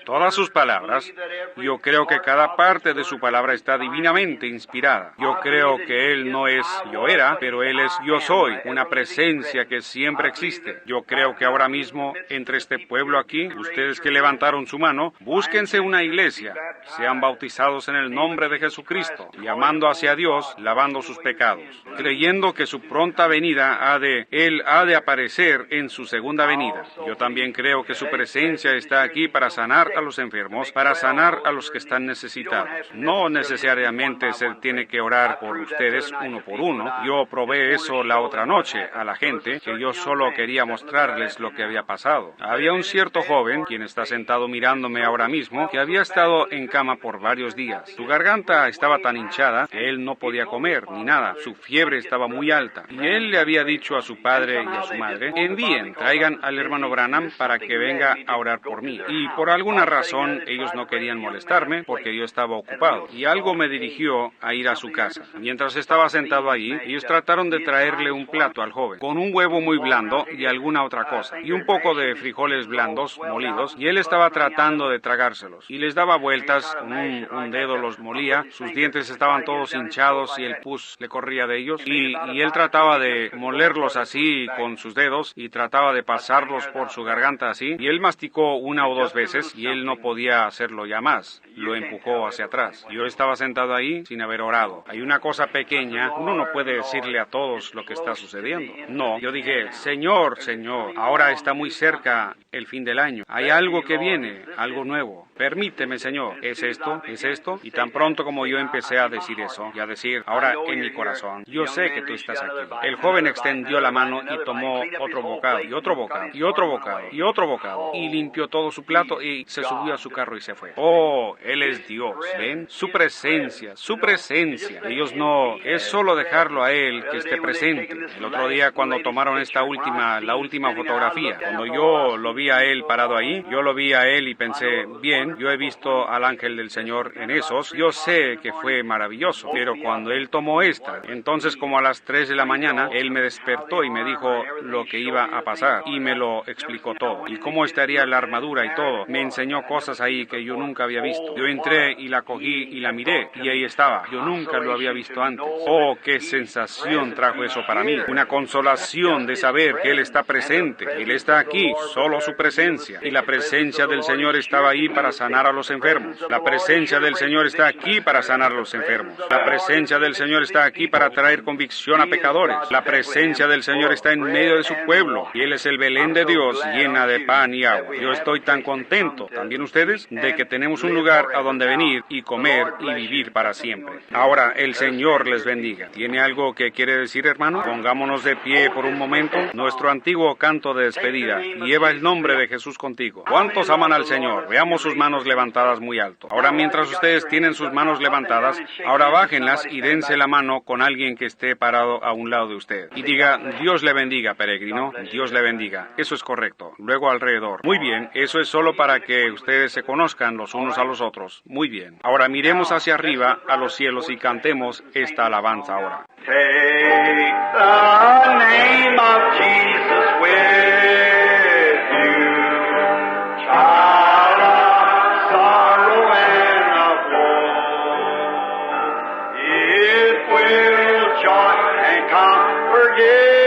Todas sus palabras, yo creo que cada parte de su palabra está divinamente inspirada. Yo creo que Él no es yo era, pero Él es yo soy, una presencia que siempre existe. Yo creo que ahora mismo, entre este pueblo aquí, ustedes que levantaron su mano, búsquense una iglesia, sean bautizados en el nombre de Jesucristo, llamando hacia Dios, lavando sus pecados, creyendo que su pronta venida Él ha de aparecer en su segunda venida. Yo también creo que su presencia está aquí para sanar a los enfermos, para sanar a los que están necesitados. No necesariamente se tiene que orar por ustedes uno por uno. Yo probé eso la otra noche a la gente, que yo solo quería mostrarles lo que había pasado. Había un cierto joven, quien está sentado mirándome ahora mismo, que había estado en cama por varios días. Su garganta estaba tan hinchada que él no podía comer ni nada. Su fiebre estaba muy alta. Y él le había dicho a su padre y a su madre, traigan al hermano Branham para que venga a orar por mí. Y Y por alguna razón ellos no querían molestarme porque yo estaba ocupado. Y algo me dirigió a ir a su casa. Mientras estaba sentado allí, ellos trataron de traerle un plato al joven, con un huevo muy blando y alguna otra cosa, y un poco de frijoles blandos molidos, y él estaba tratando de tragárselos. Y les daba vueltas, con un dedo los molía, sus dientes estaban todos hinchados y el pus le corría de ellos, y él trataba de molerlos así con sus dedos, y trataba de pasarlos por su garganta así, y él masticó una o dos veces, y él no podía hacerlo ya más. Lo empujó hacia atrás. Yo estaba sentado ahí sin haber orado. Hay una cosa pequeña, uno no puede decirle a todos lo que está sucediendo. No, yo dije, Señor, Señor, ahora está muy cerca el fin del año. Hay algo que viene, algo nuevo. Permíteme, Señor. ¿Es esto? ¿Es esto? Y tan pronto como yo empecé a decir eso, y a decir, ahora en mi corazón, yo sé que tú estás aquí. El joven extendió la mano y tomó otro bocado, y otro bocado, y otro bocado, y otro bocado, y limpió todo su plato y se subió a su carro y se fue. Oh, Él es Dios. ¿Ven? Su presencia, su presencia. Ellos no, es solo dejarlo a Él que esté presente. El otro día cuando tomaron la última fotografía, cuando yo lo vi a Él parado ahí, yo lo vi a Él y pensé, bien, yo he visto al ángel del Señor en esos, yo sé que fue maravilloso, pero cuando Él tomó esta, entonces como a las 3 de la mañana, Él me despertó y me dijo lo que iba a pasar y me lo explicó todo y cómo estaría la armadura y todo. Me enseñó cosas ahí que yo nunca había visto. Yo entré y la cogí y la miré y ahí estaba. Yo nunca lo había visto antes. Oh, qué sensación trajo eso para mí. Una consolación de saber que Él está presente. Él está aquí, solo su presencia. Y la presencia del Señor estaba ahí para sanar a los enfermos. La presencia del Señor está aquí para sanar a los enfermos. La presencia del Señor está aquí para traer convicción a pecadores. La presencia del Señor está en medio de su pueblo. Y Él es el Belén de Dios, llena de pan y agua. Yo estoy tan contento, también ustedes, de que tenemos un lugar a donde venir y comer y vivir para siempre. Ahora, el Señor les bendiga. ¿Tiene algo que quiere decir, hermano? Pongámonos de pie por un momento. Nuestro antiguo canto de despedida. Lleva el nombre de Jesús contigo. ¿Cuántos aman al Señor? Veamos sus manos levantadas muy alto. Ahora, mientras ustedes tienen sus manos levantadas, ahora bájenlas y dense la mano con alguien que esté parado a un lado de usted. Y diga, Dios le bendiga, peregrino. Dios le bendiga. Eso es correcto. Luego alrededor. Muy bien, eso es solo para que ustedes se conozcan los unos a los otros. Muy bien. Ahora miremos hacia arriba a los cielos y cantemos esta alabanza ahora. Take the name of Jesus with you, child of sorrow and of woe. It will joy and comfort give.